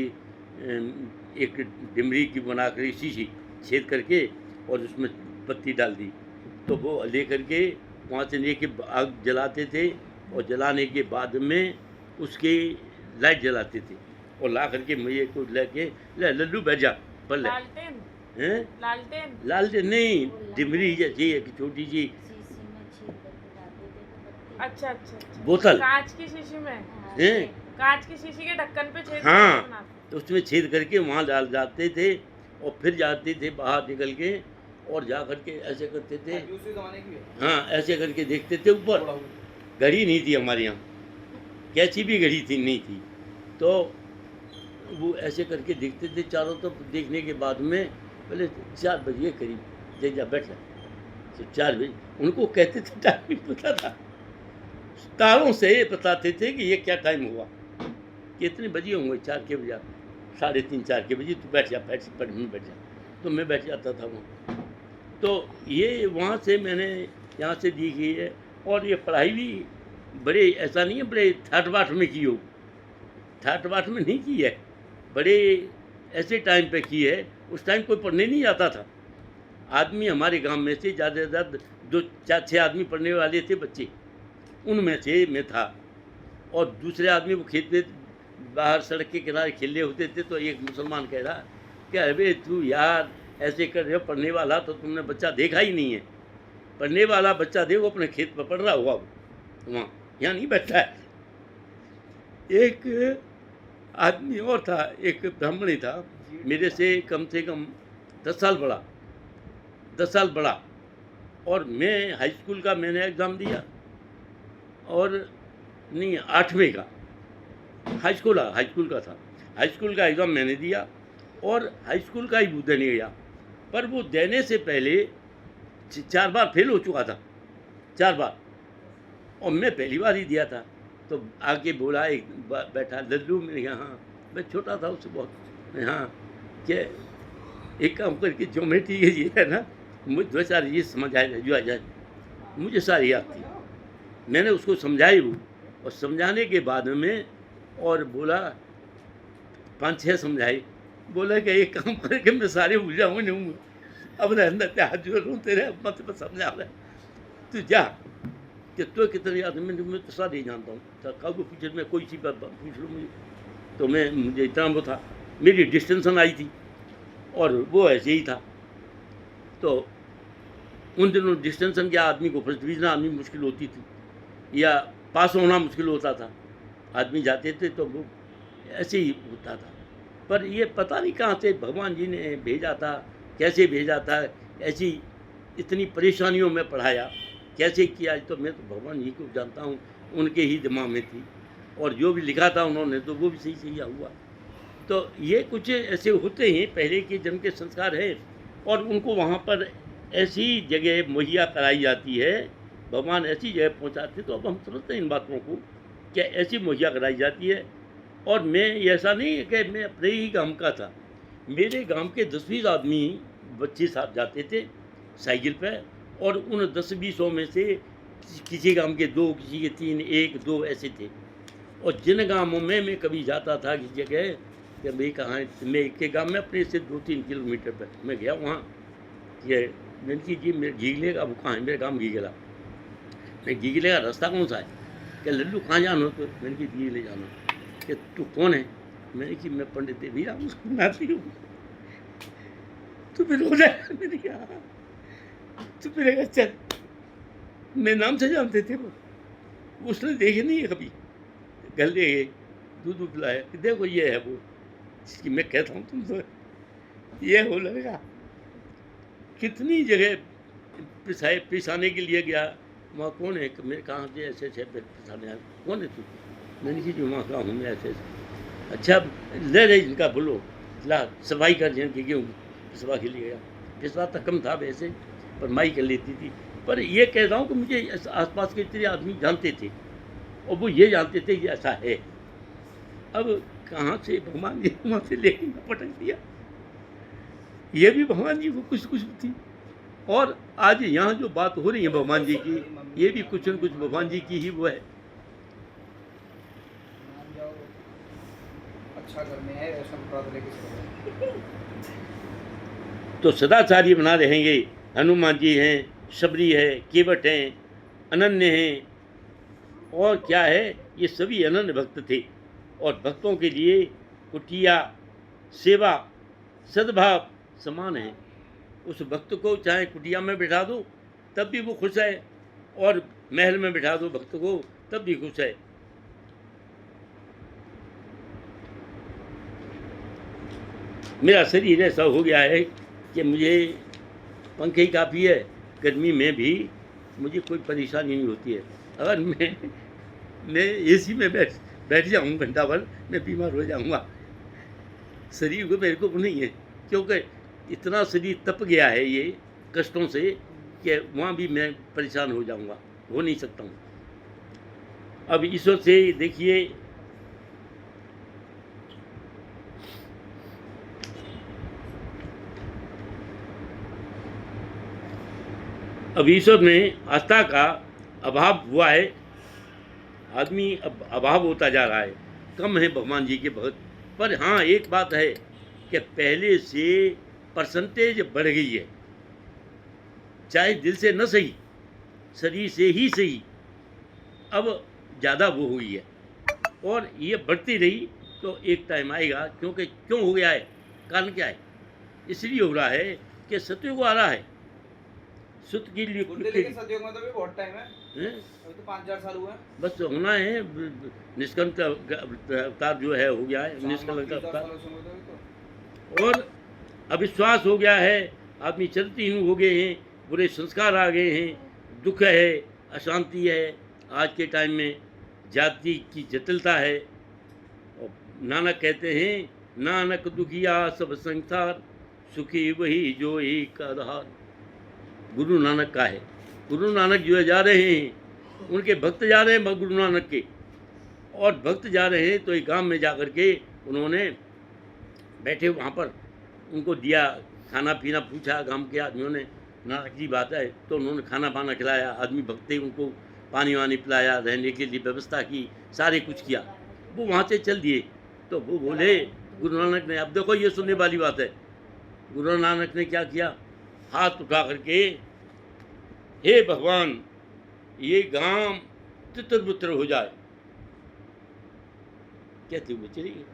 एक डिमरी की बना कर शीशी छेद करके, और उसमें पत्ती डाल दी, तो वो ले करके वहाँ से लेके आग जलाते थे, और जलाने के बाद में उसकी लाइट जलाते थे, और ला करके मुझे को लेके ले लल्लू बैठ जा पर ले। लालटेन। हैं? लालटेन। लालटेन नहीं, डिमरी जैसी एक छोटी सी अच्छा अच्छा अच्छा। बोतल, कांच की शीशी में। हैं? कांच की शीशी के ढक्कन पे छेद हाँ, करके बनाते। तो उसमें छेद करके वहाँ डाल जाते थे, और फिर जाते थे बाहर निकल के, और जा करके ऐसे करते थे, दूसरे जमाने की है। हाँ ऐसे करके देखते थे ऊपर। घड़ी नहीं थी हमारे यहाँ, कैसी भी घड़ी थी नहीं थी, तो वो ऐसे करके देखते थे चारों तरफ। देखने के बाद में पहले 4 बजे करीब जे जा बैठ जा, तो 4 बजे उनको कहते थे, टाइम नहीं पता था, तारों से बताते थे कि ये क्या टाइम हुआ, कितने बजे होंगे, 4 के बजे, 3:30 4 के बजे, तो बैठ जा, पढ़ने बैठ जा, तो मैं बैठ जाता था वहाँ। तो ये वहाँ से मैंने यहाँ से दी गई है, और ये पढ़ाई भी बड़े ऐसा नहीं है बड़े ठाठ बाट में की हो, ठाठ बाट में नहीं की है, बड़े ऐसे टाइम पे की है। उस टाइम कोई पढ़ने नहीं आता था। आदमी हमारे गांव में से ज़्यादा से ज़्यादा 2-4-6 आदमी पढ़ने वाले थे बच्चे, उनमें से मैं था। और दूसरे आदमी वो खेत में बाहर सड़क के किनारे खेले होते थे, तो एक मुसलमान कह रहा कि अरे तू यार ऐसे कर रहे हो, पढ़ने वाला तो तुमने बच्चा देखा ही नहीं है। पढ़ने वाला बच्चा देखो अपने खेत पर पढ़ रहा हुआ वहाँ, यहाँ नहीं बैठा है। एक आदमी और था, एक ब्राह्मणी था, मेरे से कम 10 साल बड़ा, 10 साल बड़ा। और मैं हाई स्कूल का मैंने एग्ज़ाम दिया, और नहीं 8वें का हाई स्कूल का था। हाई स्कूल का एग्ज़ाम मैंने दिया, और हाई स्कूल का ही वो देने गया, पर वो देने से पहले 4 बार फेल हो चुका था, 4 बार, और मैं पहली बार ही दिया था। तो आके बोला, एक बैठा लल्लू, मैंने कहा हाँ, मैं छोटा था उससे बहुत, हाँ क्या एक काम करके ज्योमेट्री ये है ना, मुझे 2-4 ये समझ आए जो आ जाए, मुझे सारी याद थी। मैंने उसको समझाई वो, और समझाने के बाद में और बोला 5-6 समझाई, बोला कि एक काम करके मैं सारे भूल जाऊँ नहीं, अब अंदर पे हाथ जोड़ रहा हूँ तेरे मत पर समझा रहा है, तू जा कि तो कितने याद है, मैं तो सारे जानता हूँ, कागो पीछे में कोई सी बात पूछ लो मुझे, तो मुझे इतना वो था, मेरी डिस्टिंक्शन आई थी और वो ऐसे ही था। तो उन दिनों डिस्टिंक्शन क्या, आदमी को फर्स्ट डिवीजन आदमी मुश्किल होती थी, या पास होना मुश्किल होता था। आदमी जाते थे तो वो ऐसे ही होता था। पर ये पता नहीं कहाँ से भगवान जी ने भेजा था, कैसे भेजा था, ऐसी इतनी परेशानियों में पढ़ाया, कैसे किया, तो मैं तो भगवान जी को जानता हूँ, उनके ही दिमाग में थी। और जो भी लिखा था उन्होंने तो वो भी सही सही हुआ। तो ये कुछ ऐसे होते हैं, पहले के जन्म के संस्कार हैं, और उनको वहाँ पर ऐसी जगह मुहैया कराई जाती है, भगवान ऐसी जगह पहुँचाते, तो अब हम समझते हैं इन बातों को, क्या ऐसी मुहैया कराई जाती है। और मैं ऐसा नहीं है कि मैं अपने ही गांव का था, मेरे गांव के 10-20 आदमी बच्चे साथ जाते थे साइकिल पर, और उन 10-20 में से किसी गांव के 2, किसी के 3, 1-2 ऐसे थे। और जिन गांवों में मैं कभी जाता था किसी जगह कि भाई कहाँ है, मैं एक के गाँव में अपने से 2-3 किलोमीटर पर मैं गया वहाँ, ये मैंने जी मेरे घीगले का वो कहाँ है, मेरे गाँव घीगला, मैं घीगले का रास्ता कौन सा है, क्या लल्लू कहाँ जाना हो, तो मैंने कि घीगले जाना, कि तू कौन है, मैंने कि मैं पंडित देवीराम नाती हूँ। तो फिर हो जाए, मैंने कहा तो फिर अच्छा, मैं नाम से जानते थे वो, उसने देखे नहीं है कभी, घर ले गए, दूध पिलाया कि देखो ये है वो जिसकी मैं कहता हूँ तुम तो ये हो लड़का। कितनी जगह पिसाने के लिए गया, वहाँ कौन है, मेरे कहाँ से ऐसे ऐसे पिसाने आया, कौन है तू, मैंने कि वहाँ का हूँ मैं ऐसे ऐसे, अच्छा ले रहे इनका बोलो ला सफाई कर जिनकी क्यों पिसवा के लिए गया, पिसवा तक कम था वैसे, पर माई कर लेती थी। पर ये कह रहा हूँ कि मुझे आसपास के इतने आदमी जानते थे, और वो ये जानते थे कि ऐसा है। अब कहाँ से भगवान जी वहाँ से लेके पटक दिया, ये भी भगवान जी को कुछ थी। और आज यहाँ जो बात हो रही है भगवान जी की, ये भी कुछ न कुछ भगवान जी की ही वो है। अच्छा घर में है, तो सदाचारी बना रहेंगे। हनुमान जी हैं, शबरी है, केवट हैं, अनन्य हैं, और क्या है, ये सभी अनन्य भक्त थे। और भक्तों के लिए कुटिया, सेवा, सद्भाव समान है। उस भक्त को चाहे कुटिया में बिठा दो तब भी वो खुश है, और महल में बिठा दो भक्त को तब भी खुश है। मेरा शरीर ऐसा हो गया है कि मुझे पंखे ही काफ़ी है, गर्मी में भी मुझे कोई परेशानी नहीं होती है। अगर मैं एसी में बैठ जाऊँ घंटा भर, मैं बीमार हो जाऊँगा। शरीर को मेरे को नहीं है, क्योंकि इतना शरीर तप गया है ये कष्टों से कि वहाँ भी मैं परेशान हो जाऊँगा, हो नहीं सकता हूँ। अब ईश्वर से देखिए, अब ईश्वर में आस्था का अभाव हुआ है, आदमी अब अभाव होता जा रहा है, कम है भगवान जी के भक्त। पर हाँ एक बात है कि पहले से परसेंटेज बढ़ गई है, चाहे दिल से न सही, शरीर से ही सही, अब ज़्यादा वो हुई है और ये बढ़ती रही तो एक टाइम आएगा। क्योंकि क्यों हो गया है, कारण क्या है, इसलिए हो रहा है कि सतयुग आ रहा है। सुत के लिए लेकिन सतयुग में तो भी बहुत टाइम है, अभी तो 5000 साल हुए हैं। बस होना है, निष्कलंक अवतार जो है हो गया है, निष्कलंक अवतार। और अविश्वास हो गया है, आदमी चरित्रहीन हो गए हैं, बुरे संस्कार आ गए हैं, दुख है, अशांति है। आज के टाइम में जाति की जटिलता है। और नानक कहते हैं, नानक दुखिया सब संसार, सुखी वही जो एक आधार। गुरु नानक का है, गुरु नानक जो है जा रहे हैं, उनके भक्त जा रहे हैं गुरु नानक के, और भक्त जा रहे हैं तो एक गांव में जा कर के उन्होंने बैठे वहाँ पर उनको दिया खाना पीना, पूछा गांव के आदमियों ने, नानक जी बात है, तो उन्होंने खाना पाना खिलाया, आदमी भक्त उनको पानी वानी पिलाया, रहने के लिए व्यवस्था की, सारे कुछ किया। वो वहाँ से चल दिए तो वो बोले गुरु नानक ने, अब देखो ये सुनने वाली बात है, गुरु नानक ने क्या किया, हाथ उठा करके, हे भगवान ये गांव तितर बितर हो जाए, कहते हुए चली गई।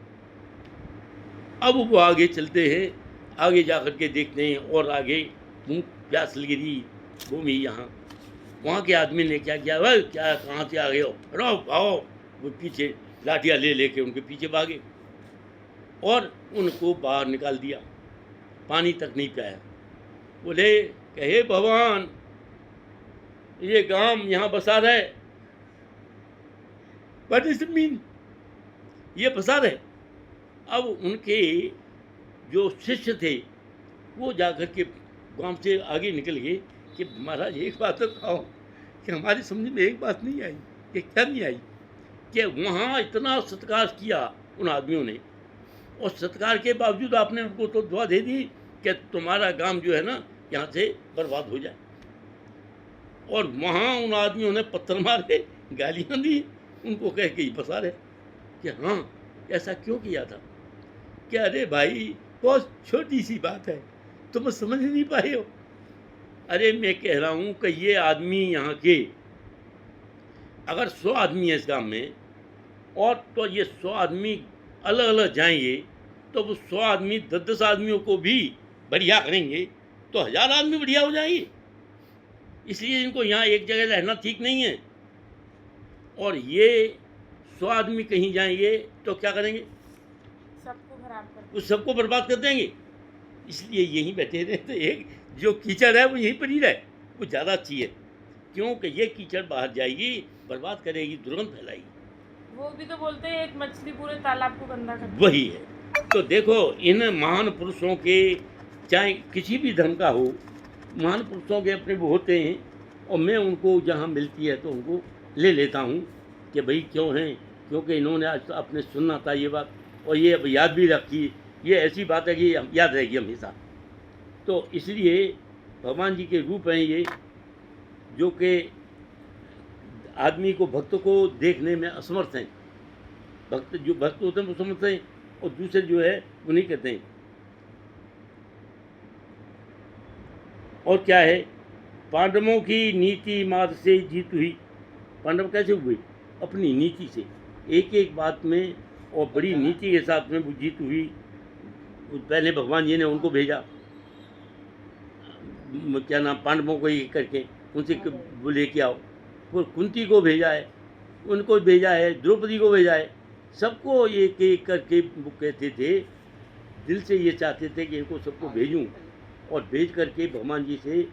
अब वो आगे चलते हैं, आगे जा कर के देखते हैं, और आगे प्यास लगी रही भूमि यहाँ, वहाँ के आदमी ने क्या किया, वह क्या कहाँ से आ गए हो, रो भाओ, वो पीछे लाठियाँ ले लेके उनके पीछे भागे और उनको बाहर निकाल दिया, पानी तक नहीं पिलाया। बोले कहे भगवान ये गांव यहाँ बसा रहे, व्हाट इज इट मीन, ये बसा रहे। अब उनके जो शिष्य थे वो जाकर के गांव से आगे निकल गए कि महाराज एक बात तो कहो कि हमारी समझ में एक बात नहीं आई, कि क्या नहीं आई, कि वहाँ इतना सत्कार किया उन आदमियों ने, और सत्कार के बावजूद आपने उनको तो दुआ दे दी कि तुम्हारा गांव जो है ना यहाँ से बर्बाद हो जाए। और वहाँ उन आदमियों ने पत्थर मारे, गालियाँ दी, उनको कह के ही फंसा रहे कि हाँ ऐसा क्यों किया था, कि अरे भाई बहुत छोटी सी बात है, तुम समझ नहीं पाए हो। अरे मैं कह रहा हूँ कि ये आदमी यहाँ के अगर 100 आदमी है इस गांव में, और तो ये 100 आदमी अलग अलग जाएंगे तो वो 100 आदमी 10-10 आदमियों को भी बढ़िया करेंगे तो 1000 आदमी बढ़िया हो जाएंगे। इसलिए इनको यहाँ एक जगह रहना ठीक नहीं है। और ये 100 आदमी कहीं जाएंगे तो क्या करेंगे, सबको खराब कर, वो सबको बर्बाद कर देंगे। इसलिए यहीं बैठे रहे तो एक जो कीचड़ है वो यहीं पर ही रहे, वो ज़्यादा अच्छी है, क्योंकि ये कीचड़ बाहर जाएगी, बर्बाद करेगी, दुर्गंध फैलाएगी। वो भी तो बोलते हैं एक मछली पूरे तालाब को गंदा कर, वही है। तो देखो इन महान पुरुषों के, चाहे किसी भी धर्म का हो, महान पुरुषों के अपने वो होते हैं, और मैं उनको जहाँ मिलती है तो उनको ले लेता हूँ कि भाई क्यों हैं, क्योंकि इन्होंने आज अपने सुनना था ये बात, और ये अब याद भी रखी, ये ऐसी बात है कि याद रहेगी हमेशा। तो इसलिए भगवान जी के रूप हैं ये, जो कि आदमी को, भक्त को देखने में असमर्थ हैं। भक्त जो भक्त होते हैं वो समर्थ हैं, और दूसरे जो है वो नहीं कहते हैं। और क्या है, पांडवों की नीति मार्ग से जीत हुई। पांडव कैसे हुए, अपनी नीति से, एक एक बात में और बड़ी नीति के साथ में वो जीत हुई। पहले भगवान जी ने उनको भेजा, क्या नाम, पांडवों को एक करके उनसे वो लेके आओ, फिर कुंती को भेजा है, उनको भेजा है, द्रौपदी को भेजा है, सबको एक एक करके वो कहते थे, दिल से ये चाहते थे कि इनको सबको भेजूं, और भेज करके भगवान जी से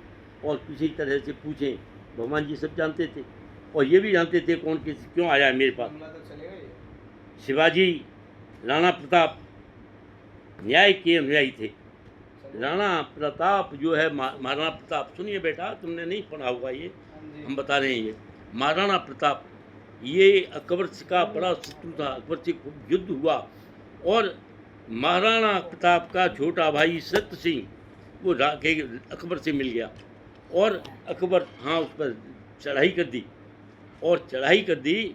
और किसी तरह से पूछें। भगवान जी सब जानते थे, और ये भी जानते थे कौन किस क्यों आया है मेरे पास। शिवाजी, राणा प्रताप न्याय के अनुयायी थे। राणा प्रताप जो है, महाराणा प्रताप, सुनिए बेटा, तुमने नहीं पढ़ा होगा ये, हम बता रहे हैं। ये महाराणा प्रताप ये अकबर का बड़ा शत्रु था, अकबर से खूब युद्ध हुआ, और महाराणा प्रताप का छोटा भाई सत्य सिंह वो अकबर से मिल गया, और अकबर हाँ उस पर चढ़ाई कर दी, और चढ़ाई कर दी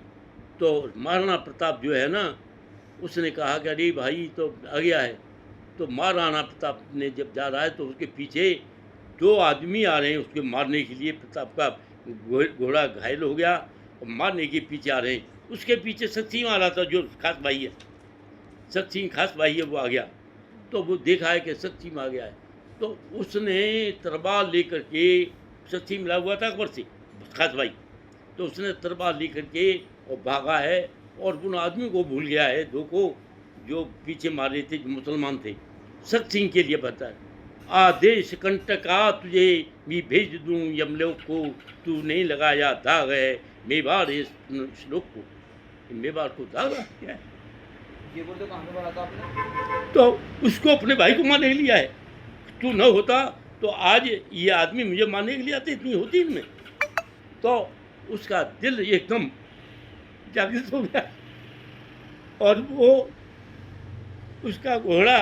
तो महाराणा प्रताप जो है ना, उसने कहा कि अरे भाई तो आ गया है। तो महाराणा प्रताप ने जब जा रहा है तो उसके पीछे 2 आदमी आ रहे हैं उसके मारने के लिए। प्रताप का घोड़ा घायल हो गया और मारने के पीछे आ रहे हैं। उसके पीछे शक्ति आ रहा था, जो खास भाई है, शक्ति खास भाई है, वो आ गया। तो वो देखा है कि शक्ति में आ गया है, तो उसने तलवार लेकर के, शक्ति मिला हुआ था अकबर से खास भाई, तो उसने तलवार लेकर के और भागा है और उन आदमी को भूल गया है, 2 को जो पीछे मार रहे थे, जो मुसलमान थे। सख्त सिंह के लिए बताया, आदेश कंटका तुझे भी भेज दूं यमलोक को, तू नहीं लगाया दाग है मेवाड़ इस श्लोक को। मेवाड़ को दाग क्या है? ये बोल तो कहाँ पे पढ़ा था आपने? तो उसको अपने भाई को मारने के लिए आए। तू न होता तो आज ये आदमी मुझे मारने के लिए आते, इतनी होती इनमें। तो उसका दिल एकदम जागृत हो गया और वो उसका घोड़ा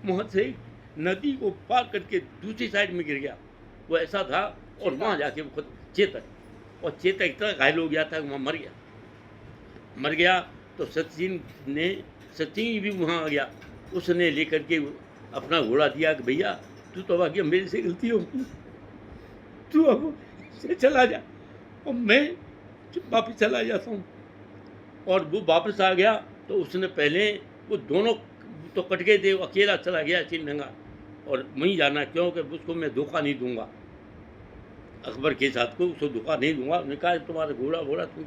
वहाँ से नदी को पार करके दूसरी साइड में गिर गया। वो ऐसा था, और वहाँ जाके वो खुद चेतक, और चेतक इतना घायल हो गया था वहाँ मर गया। तो सचिन भी वहाँ आ गया। उसने लेकर के अपना घोड़ा दिया कि भैया तू तो आ गया, मेरे से गलती हो गई, तू अब से चला जा और मैं वापस चला जाता हूँ। और वो वापस आ गया। तो उसने पहले वो दोनों तो कट गए थे, वो अकेला चला गया चिन्हंगा, और वहीं जाना, क्योंकि उसको मैं धोखा नहीं दूंगा, अकबर के साथ को उसको धोखा नहीं दूंगा। उसने कहा तुम्हारा घोड़ा तुम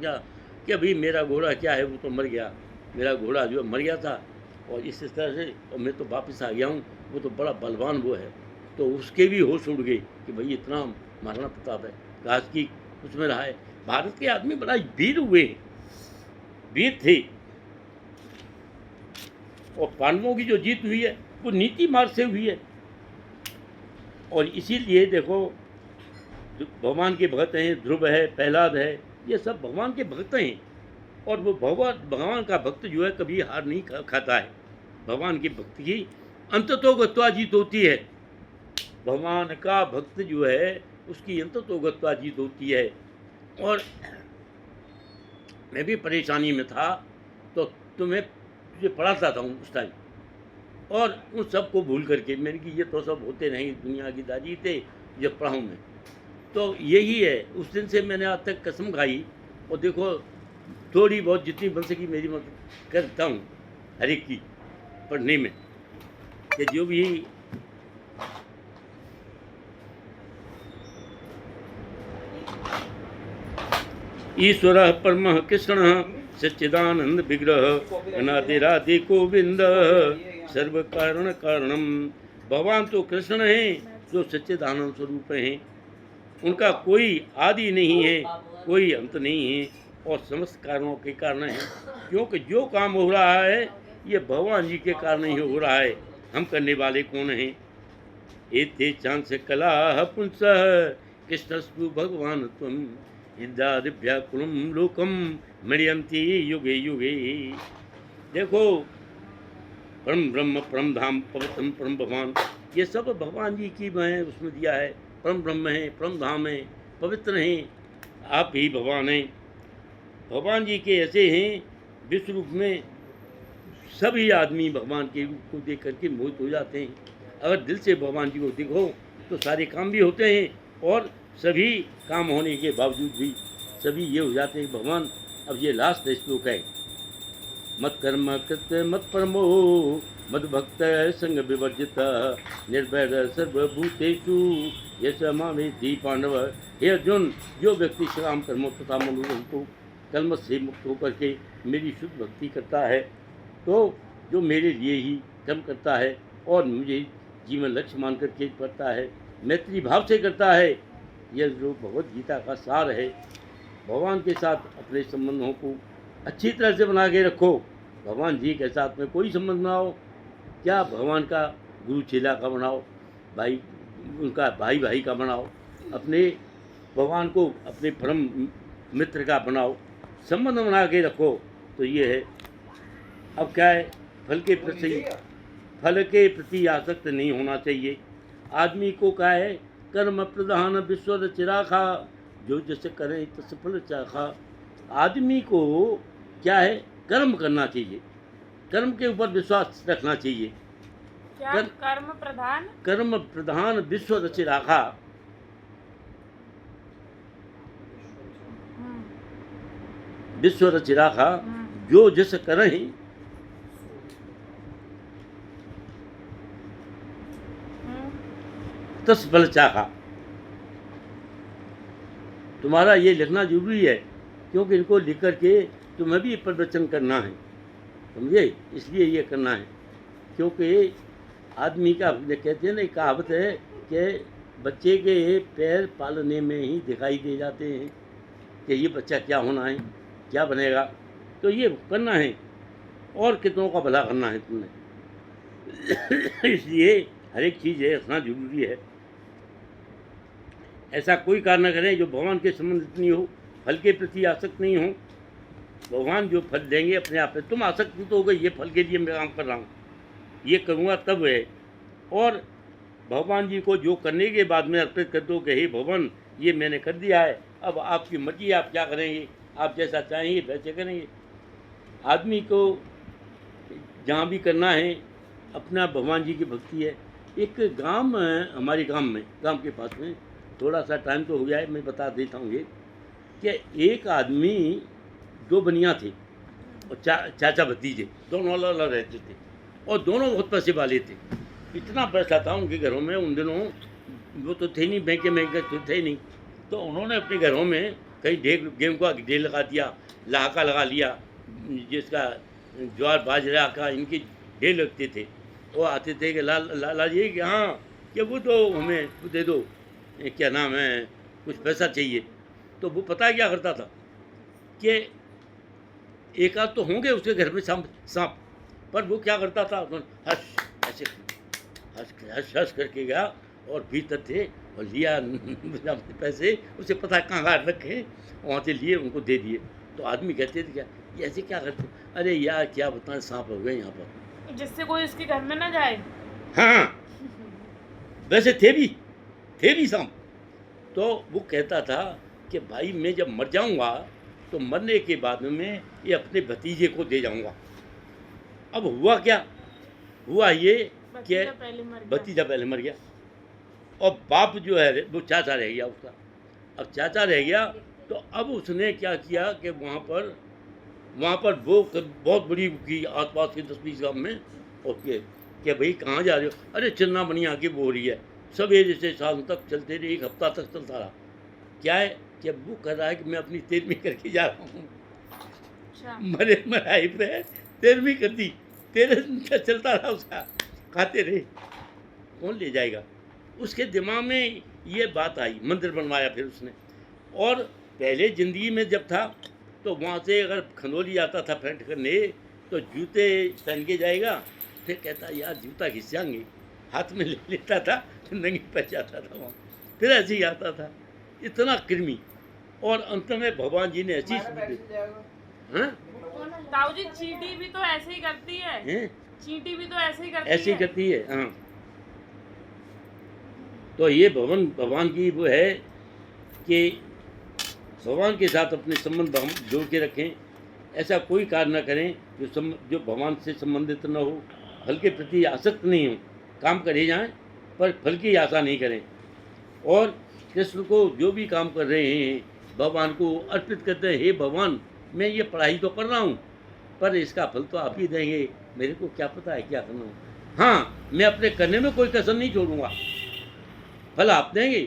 क्या भाई मेरा घोड़ा क्या है, वो तो मर गया, मेरा घोड़ा जो मर गया था, और इस तरह से और मैं तो वापस आ गया हूँ, वो तो बड़ा बलवान वो है। तो उसके भी होश उड़ गए कि भाई इतना महाराणा प्रताप है, राज की उसमें रहा है। भारत के आदमी बड़ा वीर हुए, वीर थे। और पांडवों की जो जीत हुई है वो नीति मार्ग से हुई है। और इसीलिए देखो, भगवान के भक्त हैं, ध्रुव है, प्रहलाद है, ये सब भगवान के भक्त हैं। और वो भगवान का भक्त जो है कभी हार नहीं खाता है। भगवान की भक्त की अंततो गत्वा जीत होती है। भगवान का भक्त जो है उसकी अंततो गत्वा जीत होती है। और मैं भी परेशानी में था तो तुम्हें तुझे पढ़ाता था उस टाइम, और उन सब को भूल करके मैंने कि ये तो सब होते नहीं, दुनिया की दादी थे, ये पढ़ाऊँ मैं। तो यही है, उस दिन से मैंने आज तक कसम खाई। और देखो थोड़ी बहुत जितनी बन सकी मेरी मदद करता हूँ हर एक की पढ़ने में, कि जो भी ईश्वर परम कृष्ण सच्चिदानंद विग्रह अनादिरादि गोविंद सर्व कारण कारणम। भगवान तो कृष्ण हैं जो सच्चिदानंद स्वरूप हैं, उनका कोई आदि नहीं है, कोई अंत नहीं है, और समस्त कारणों के कारण है। क्योंकि जो काम हो रहा है ये भगवान जी के कारण ही हो रहा है, हम करने वाले कौन हैं। एते चांस कला पुंस कृष्णस्तु भगवान तुम इंद्रादिव्याकुलम लोकम मृयंती युगे युगे। देखो परम ब्रह्म, परम धाम, पवित्रम परम भगवान, ये सब भगवान जी की मैं उसमें दिया है। परम ब्रह्म है, परम धाम है, पवित्र हैं, आप ही भगवान हैं। भगवान जी के ऐसे हैं विश्व रूप में सभी आदमी भगवान के रूप को देख करके मोहित हो जाते हैं। अगर दिल से भगवान जी को देखो तो सारे काम भी होते हैं, और सभी काम होने के बावजूद भी सभी ये हो जाते हैं भगवान। अब ये लास्ट श्लोक है, मत कर्म कृत मत परमो मद भक्त संग विवर्जित निर्भय सर्वभूतेषु यश मामेति पांडव। हे अर्जुन, जो व्यक्ति श्राम कर्मों तथा मनोरथ को कलमश से मुक्त होकर के मेरी शुद्ध भक्ति करता है, तो जो मेरे लिए ही कर्म करता है और मुझे जीवन लक्ष्य मान करके करता है, मैत्री भाव से करता है, यह जो भगवद गीता का सार है। भगवान के साथ अपने संबंधों को अच्छी तरह से बना के रखो। भगवान जी के साथ में कोई संबंध बनाओ, क्या भगवान का गुरु चेला का बनाओ, भाई उनका भाई का बनाओ, अपने भगवान को अपने परम मित्र का बनाओ, संबंध बना के रखो। तो ये है। अब क्या है, फल के प्रति आसक्त नहीं होना चाहिए आदमी को। क्या है, कर्म प्रधान विश्व चिराखा, जो जैसे करे तस फल चाखा। आदमी को क्या है, कर्म करना चाहिए, कर्म के ऊपर विश्वास रखना चाहिए। क्या कर्म प्रधान? कर्म प्रधान विश्व रचि राखा, विश्व रचि राखा, जो जस करहि तस फल चाखा। तुम्हारा ये लिखना जरूरी है, क्योंकि इनको लिख करके तुम्हें भी प्रवचन करना है, समझे, इसलिए ये करना है। क्योंकि आदमी का कहते हैं ना, कहावत है कि बच्चे के पैर पालने में ही दिखाई दे जाते हैं कि ये बच्चा क्या होना है, क्या बनेगा। तो ये करना है और कितनों का भला करना है तुमने। इसलिए हर एक चीज़ है रखना जरूरी है। ऐसा कोई कार्य न करें जो भगवान के संबंधित नहीं हो, फल के प्रति आसक्त नहीं हो। भगवान जो फल देंगे अपने आप में, तुम आसक्त तो हो गई, ये फल के लिए मैं काम कर रहा हूँ, ये करूँगा तब है। और भगवान जी को जो करने के बाद में अर्पित कर दो कि हे भगवान ये मैंने कर दिया है, अब आपकी मर्जी, आप क्या करेंगे, आप जैसा चाहेंगे वैसे करेंगे। आदमी को जहाँ भी करना है अपना भगवान जी की भक्ति है। एक गांव हमारे गांव के पास में, थोड़ा सा टाइम तो हो गया है, मैं बता देता हूँ ये कि एक आदमी, दो बनिया थे और चाचा भतीजे, दोनों अलग अलग रहते थे और दोनों बहुत पैसे वाले थे। इतना पैसा था उनके घरों में, उन दिनों वो तो थे नहीं, बैंक में तो थे नहीं। तो उन्होंने अपने घरों में कहीं गेहूं का ढेर लगा दिया, लाका लगा लिया, जिसका ज्वार बाजरा का इनके ढेर लगते थे। वो आते थे कि लाला जी कि हाँ कि वो तो हमें वो दे दो, क्या नाम है, कुछ पैसा चाहिए। तो वो पता है क्या करता था कि एक आध तो होंगे उसके घर में सांप, पर वो क्या करता था, हंस ऐसे हंस हंस करके गया और भीतर थे और लिया पैसे, उसे पता है कहाँ रखे, वहाँ से लिए उनको दे दिए। तो आदमी कहते थे क्या ये ऐसे क्या करते, अरे यार क्या बताएं, सांप हो गए यहाँ पर, जिससे कोई उसके घर में ना जाए। हाँ वैसे थे भी सांप। तो वो कहता था कि भाई मैं जब मर जाऊंगा तो मरने के बाद में ये अपने भतीजे को दे जाऊंगा। अब हुआ क्या, हुआ ये कि भतीजा पहले मर गया और बाप जो है वो चाचा रह गया उसका। अब चाचा रह गया तो अब उसने क्या किया कि वहाँ पर वो बहुत बड़ी की आसपास के 10-20 गाँव में, और कि भाई कहाँ जा रहे हो, अरे चन्ना बनी आके बो रही है। सवेरे से शाम तक चलते रहे, 1 हफ्ता तक चलता रहा। क्या है कि वो कह रहा है कि मैं अपनी 13वीं करके जा रहा हूँ। मराई पे 13वीं कर दी, 13 चलता रहा उसका, खाते रहे, कौन ले जाएगा। उसके दिमाग में ये बात आई, मंदिर बनवाया फिर उसने। और पहले ज़िंदगी में जब था तो वहाँ से अगर खंडोली आता था फेंट करने तो जूते पहन के जाएगा, फिर कहता यार जूता घिस जाएंगे, हाथ में ले लेता था, नंगी पैर जाता था वहाँ, फिर ऐसे ही आता था, इतना कृमि। और अंत में भगवान जी ने ऐसी ताऊ जी चींटी भी तो ऐसे ही करती है, चींटी भी तो ऐसे ही करती है। हाँ, तो ये भगवान की वो है कि भगवान के साथ अपने संबंध हम जोड़ के रखें। ऐसा कोई कार्य न करें जो भगवान से संबंधित न हो, फल के प्रति आसक्त नहीं हो। काम करे जाएं पर फल की आशा नहीं करें। और कृष्ण को जो भी काम कर रहे हैं भगवान को अर्पित करते हैं। हे भगवान मैं ये पढ़ाई तो कर रहा हूँ पर इसका फल तो आप ही देंगे, मेरे को क्या पता है क्या करना है। हाँ मैं अपने करने में कोई कसर नहीं छोड़ूंगा, फल आप देंगे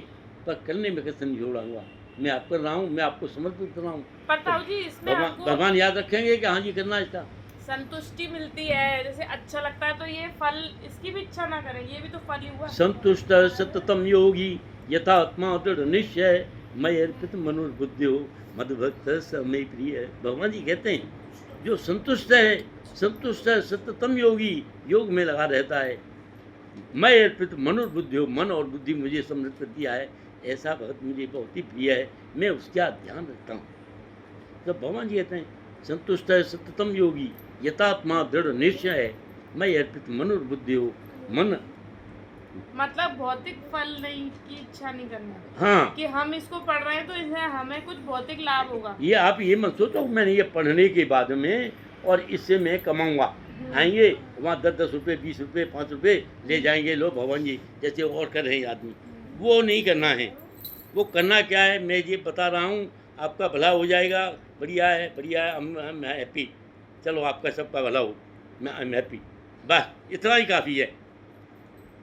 पर करने में कसर नहीं छोड़ूंगा। मैं आप कर रहा हूँ, मैं आपको समर्पित कर रहा हूँ। पर ताऊ जी इसमें भगवान याद रखेंगे कि हाँ जी करना इसका संतुष्टि मिलती है, जैसे अच्छा लगता है तो ये फल, इसकी भी इच्छा ना करें, ये भी तो फल ही हुआ। संतुष्ट सततम योगी यथात्मा दृढ़ निश्चय मय अर्पित मनुर्बुद्धियो मदभक्त समय प्रिय। भगवान जी कहते हैं जो संतुष्ट है सततम योगी, योग में लगा रहता है, मैं अर्पित मनुर्बुद्धियो, मन और बुद्धि मुझे समृद्ध कर दिया है, ऐसा भक्त मुझे बहुत ही प्रिय है, मैं उसका ध्यान रखता हूँ। तो भगवान जी कहते हैं संतुष्ट है सततम योगी यथात्मा दृढ़ निश्चय है मैं अर्पित मनुर्बुद्धियो, मन मतलब भौतिक फल नहीं की इच्छा नहीं करना, हाँ, कि हम इसको पढ़ रहे हैं तो इससे हमें कुछ भौतिक लाभ होगा। ये आप ये मत सोचो मैंने ये पढ़ने के बाद में और इससे मैं कमाऊंगा। आएंगे वहाँ 10-10 रुपये, 20 रुपये, 5 रुपये ले जाएंगे लोग भगवान जी, जैसे और कर रहे हैं आदमी। वो नहीं करना है। वो करना क्या है, मैं ये बता रहा हूँ, आपका भला हो जाएगा, बढ़िया है, बढ़िया है, हम हैप्पी, चलो आपका सबका भला हो, मैं आई एम हैप्पी, बस इतना ही काफ़ी है।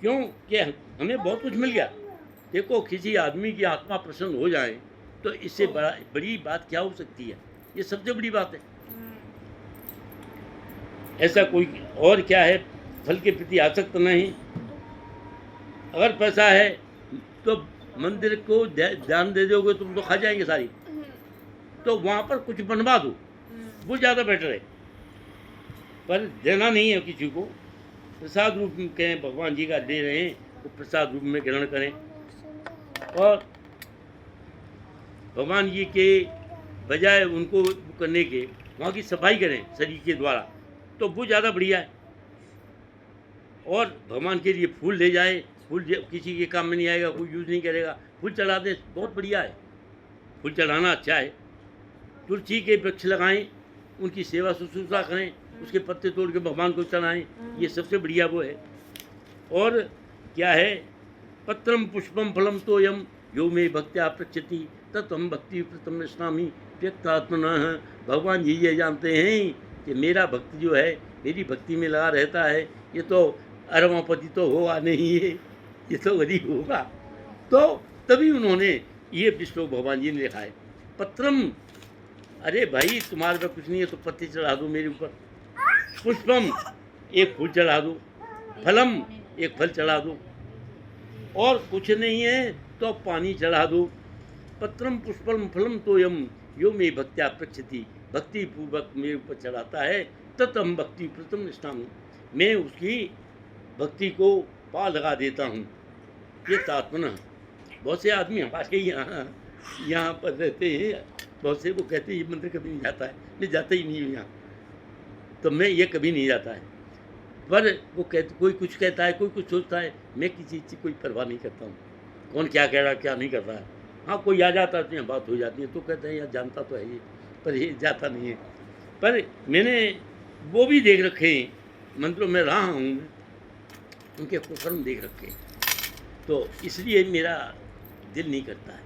क्यों कि हमें बहुत कुछ मिल गया। देखो किसी आदमी की आत्मा प्रसन्न हो जाए तो इससे बड़ी बात क्या हो सकती है, ये सबसे बड़ी बात है। ऐसा कोई और क्या है, फल के प्रति आसक्त नहीं। अगर पैसा है तो मंदिर को ध्यान दे दोगे तुम तो खा जाएंगे सारी, तो वहाँ पर कुछ बनवा दो, वो ज़्यादा बेटर है। पर देना नहीं है किसी को, प्रसाद रूप में कहें भगवान जी का दे रहे हैं तो प्रसाद रूप में ग्रहण करें, और भगवान जी के बजाय उनको करने के वहाँ की सफाई करें शरीर के द्वारा, तो वो ज़्यादा बढ़िया है। और भगवान के लिए फूल ले जाए, फूल किसी के काम में नहीं आएगा, कोई यूज़ नहीं करेगा, फूल चढ़ा दें, बहुत बढ़िया है, फूल चढ़ाना अच्छा है। तुलसी के वृक्ष लगाएं, उनकी सेवा शुश्रूषा करें, उसके पत्ते तोड़ के भगवान को चढ़ाएं, ये सबसे बढ़िया वो है। और क्या है, पत्रम पुष्पम फलम तोयम यो मे भक्त्या प्रक्षति तत्वम भक्ति प्रथम स्नामी व्यक्तात्मना। भगवान जी ये जानते हैं कि मेरा भक्त जो है मेरी भक्ति में लगा रहता है, ये तो अरवापति तो होगा नहीं है, ये तो गरीब होगा। तो तभी उन्होंने ये श्लोक भगवान जी ने लिखा है, पत्रम, अरे भाई तुम्हारे पे कुछ नहीं है तो पत्ते चढ़ा दो मेरे ऊपर, पुष्पम एक फूल चढ़ा दो, फलम एक फल चढ़ा दो, और कुछ नहीं है तो पानी चढ़ा दो। पत्रम पुष्पम फलम तोयम यो मे भक्त्या प्रक्षति, भक्ति पूर्वक मेरे ऊपर चढ़ाता है, ततम भक्ति प्रथम निष्ठामी, मैं उसकी भक्ति को पा लगा देता हूँ। ये तात्मना। बहुत से आदमी हमारे यहाँ पर रहते हैं, बहुत से वो कहते हैं ये मंदिर कभी नहीं जाता है, मैं जाता ही नहीं हूँ यहाँ, तो मैं ये कभी नहीं जाता है। पर वो कहते, कोई कुछ कहता है, कोई कुछ सोचता है, मैं किसी चीज़ की कोई परवाह नहीं करता हूँ, कौन क्या कह रहा है क्या नहीं कर रहा है। हाँ कोई आ जाता है तो यहाँ बात हो जाती है, तो कहते हैं यार जानता तो है ये, पर ये जाता नहीं है। पर मैंने वो भी देख रखे हैं, मंदिरों में रहा हूँ मैं, उनके कुकर्म देख रखे, तो इसलिए मेरा दिल नहीं करता है।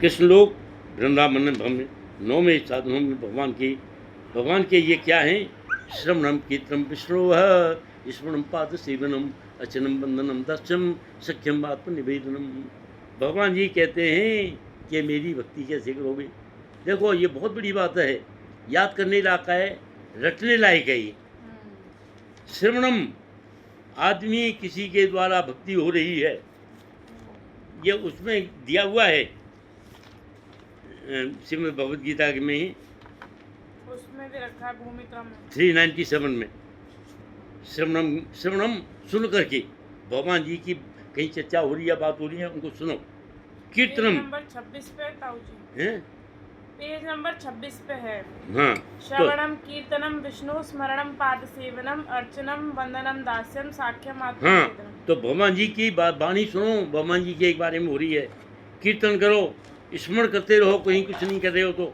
कृष्ण लोग वृंदावन में 9वें साधनों में भगवान के ये क्या हैं, श्रवणम कीर्तनम विष्णुवः स्मरणम पाद सेवनम अचनम बंदनम दर्शनम सख्यम आत्मनिवेदनम। भगवान जी कहते हैं कि मेरी भक्ति कैसे करोगे। देखो ये बहुत बड़ी बात है, याद करने लायक है, रटने लायक है ये। श्रवणम, आदमी किसी के द्वारा भक्ति हो रही है, ये उसमें दिया हुआ है श्रीमद् भगवद गीता में ही, उसमें भी रखा है भूमि क्रम 397 में। श्रवणम सुन करके, भगवान जी की कहीं चर्चा हो रही है, बात हो रही है, उनको सुनो। कीर्तनम नंबर 26 पे ताऊ जी है, पेज नंबर 26 पे है। हाँ, श्रवणम कीर्तनम विष्णु स्मरणम पाद सेवनम अर्चनम वंदनम दास्यम साख्यम हाँ, आत्मनिवेदनम। तो भगवान जी की वाणी सुनो, भगवान जी के बारे में हो रही है। कीर्तन करो, स्मरण करते रहो, कहीं कुछ नहीं कर रहे हो तो।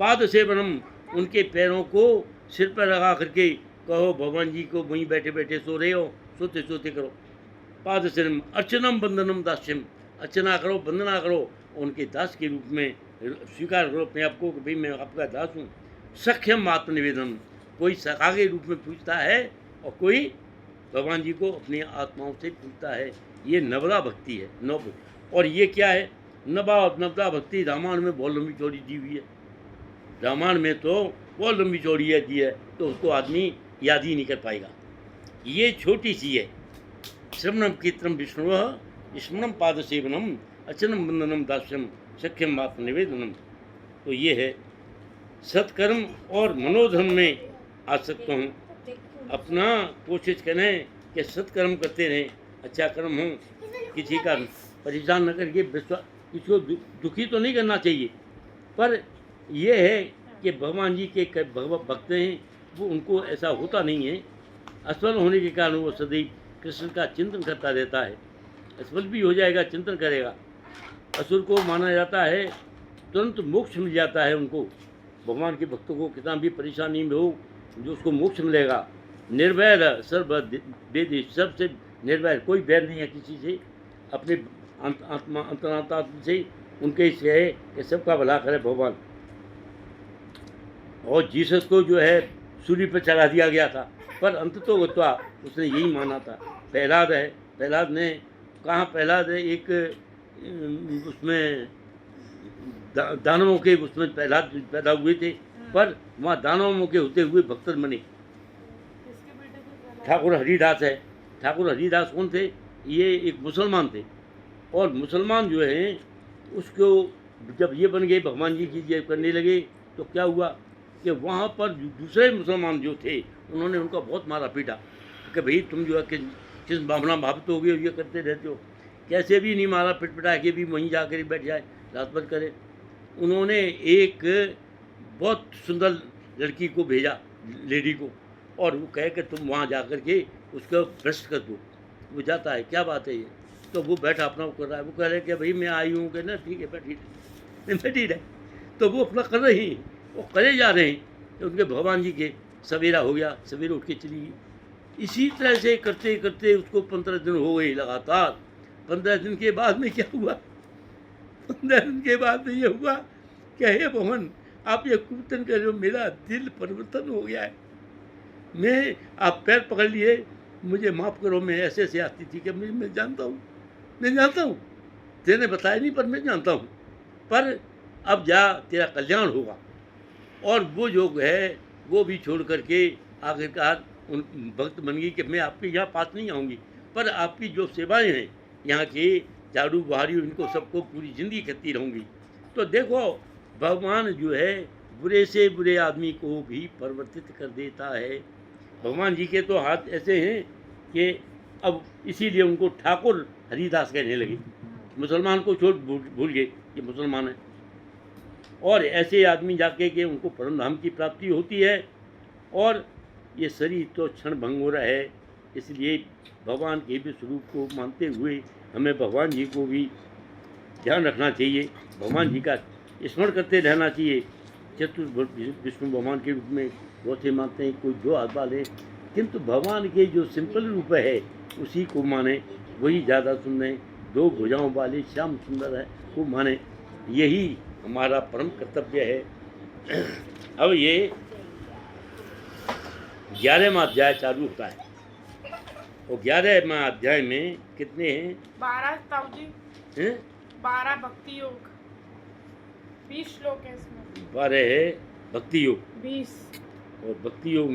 पाद सेवनम, उनके पैरों को सिर पर लगा करके कहो भगवान जी को, वहीं बैठे बैठे सो रहे हो, सोते सोते करो। पाद सेवनम अर्चनम वंदनम दास्यम, अर्चना करो, वंदना करो, उनके दास के रूप में स्वीकार करो अपने आप को कि भाई मैं आपका दास हूँ। सख्यम आत्मनिवेदन, कोई सखा के रूप में पूछता है और कोई भगवान जी को अपनी आत्माओं से पूछता है। ये नवदा भक्ति है, नव। और ये क्या है, नवदा भक्ति रामायण में बहुत लंबी चौड़ी दी हुई है। रामायण में तो बहुत लंबी चौड़ी है दी है, तो उसको आदमी याद ही नहीं कर पाएगा। ये छोटी सी है। श्रवणम कीर्तनम विष्णुवः स्मरणम पाद सेवनम अर्चनम वंदनम दास्यम सख्यम आत्मनिवेदनम। तो ये है सत्कर्म और मनोधर्म में आसक्त हूँ। अपना कोशिश करें कि सत्कर्म करते रहें, अच्छा कर्म हो, किसी का परेशान न करके विश्वास, किसी को दुखी तो नहीं करना चाहिए। पर यह है कि भगवान जी के भक्त हैं, वो उनको ऐसा होता नहीं है। असफल होने के कारण वो सदैव कृष्ण का चिंतन करता रहता है। असफल भी हो जाएगा, चिंतन करेगा। असुर को माना जाता है तुरंत मोक्ष मिल जाता है उनको। भगवान के भक्तों को कितना भी परेशानी में हो, जो उसको मोक्ष मिलेगा। निर्वैर सर्व वेद, सबसे निर्वैर, कोई बैर नहीं है किसी से, अपने आत्मा अंतरात्मा से उनके से है कि सबका भला करे भगवान। और जीसस को जो है सूली पर चढ़ा दिया गया था, पर अंत तो गत्वा उसने यही माना था। प्रहलाद है, प्रहलाद ने कहाँ, प्रहलाद एक उसमें दानवों के उसमें प्रहलाद पैदा हुए थे, पर वहाँ दानवों के होते हुए भक्त बने। ठाकुर हरिदास है। ठाकुर हरिदास कौन थे? ये एक मुसलमान थे। और मुसलमान जो हैं उसको जब ये बन गए, भगवान जी की ये करने लगे, तो क्या हुआ कि वहाँ पर दूसरे मुसलमान जो थे उन्होंने उनका बहुत मारा पीटा कि भाई तुम जो है कि किस भावना भावित हो गए, ये करते रहते हो। कैसे भी नहीं मारा, पिटपिटा के भी वहीं जा कर बैठ जाए, रात भर करे। उन्होंने एक बहुत सुंदर लड़की को भेजा, लेडी को, और वो कहे कि तुम वहाँ जा कर के उसको भ्रष्ट कर दो। वो जाता है, क्या बात है ये, तो वो बैठा अपना वो कर रहा है। वो कह रहे कि भाई मैं आई हूँ कि ना, ठीक है बैठी रहे। तो वो अपना कर रही हैं, वो करे जा रहे हैं। तो उनके भगवान जी के सवेरा हो गया, सवेरे उठ के चली गई। इसी तरह से करते करते उसको 15 दिन हो गए लगातार। 15 दिन के बाद में क्या हुआ? 15 दिन के बाद में ये हुआ कि हे भगवान, आप ये कीर्तन कर रहे हो, मेरा दिल परिवर्तन हो गया है। मैं आप पैर पकड़ लिए, मुझे माफ़ करो, मैं ऐसे ऐसे आती थी कि मैं जानता हूँ, तेने बताया नहीं, पर मैं जानता हूँ। पर अब जा, तेरा कल्याण होगा। और वो जो है वो भी छोड़ करके आखिरकार उन भक्त बन गई कि मैं आपके यहाँ पास नहीं आऊँगी, पर आपकी जो सेवाएं हैं यहाँ के झाड़ू बहारी, इनको सबको पूरी ज़िंदगी करती रहूँगी। तो देखो, भगवान जो है बुरे से बुरे आदमी को भी परिवर्तित कर देता है। भगवान जी के तो हाथ ऐसे हैं कि अब इसीलिए उनको ठाकुर हरिदास कहने लगे। मुसलमान को छोड़ भूल गए कि मुसलमान है। और ऐसे आदमी जाके के उनको परम धाम की प्राप्ति होती है। और ये शरीर तो क्षण भंगुर है, इसलिए भगवान के भी स्वरूप को मानते हुए हमें भगवान जी को भी ध्यान रखना चाहिए, भगवान जी का स्मरण करते रहना चाहिए। चतुर्भुज विष्णु भगवान के रूप में बहुत से मानते हैं, कोई दो हाथ वाले, किंतु भगवान के जो सिंपल रूप है उसी को माने, वही ज़्यादा सुने। दो भुजाओं वाले श्याम सुंदर है वो माने, यही हमारा परम कर्तव्य है। अब ये 11वां अध्याय चालू होता है, और 11वां अध्याय में कितने हैं? 12 ताऊ जी हैं? 12 भक्ति योग, 20 श्लोक है इसमें। 12 है भक्ति योग, 20 और भक्ति योग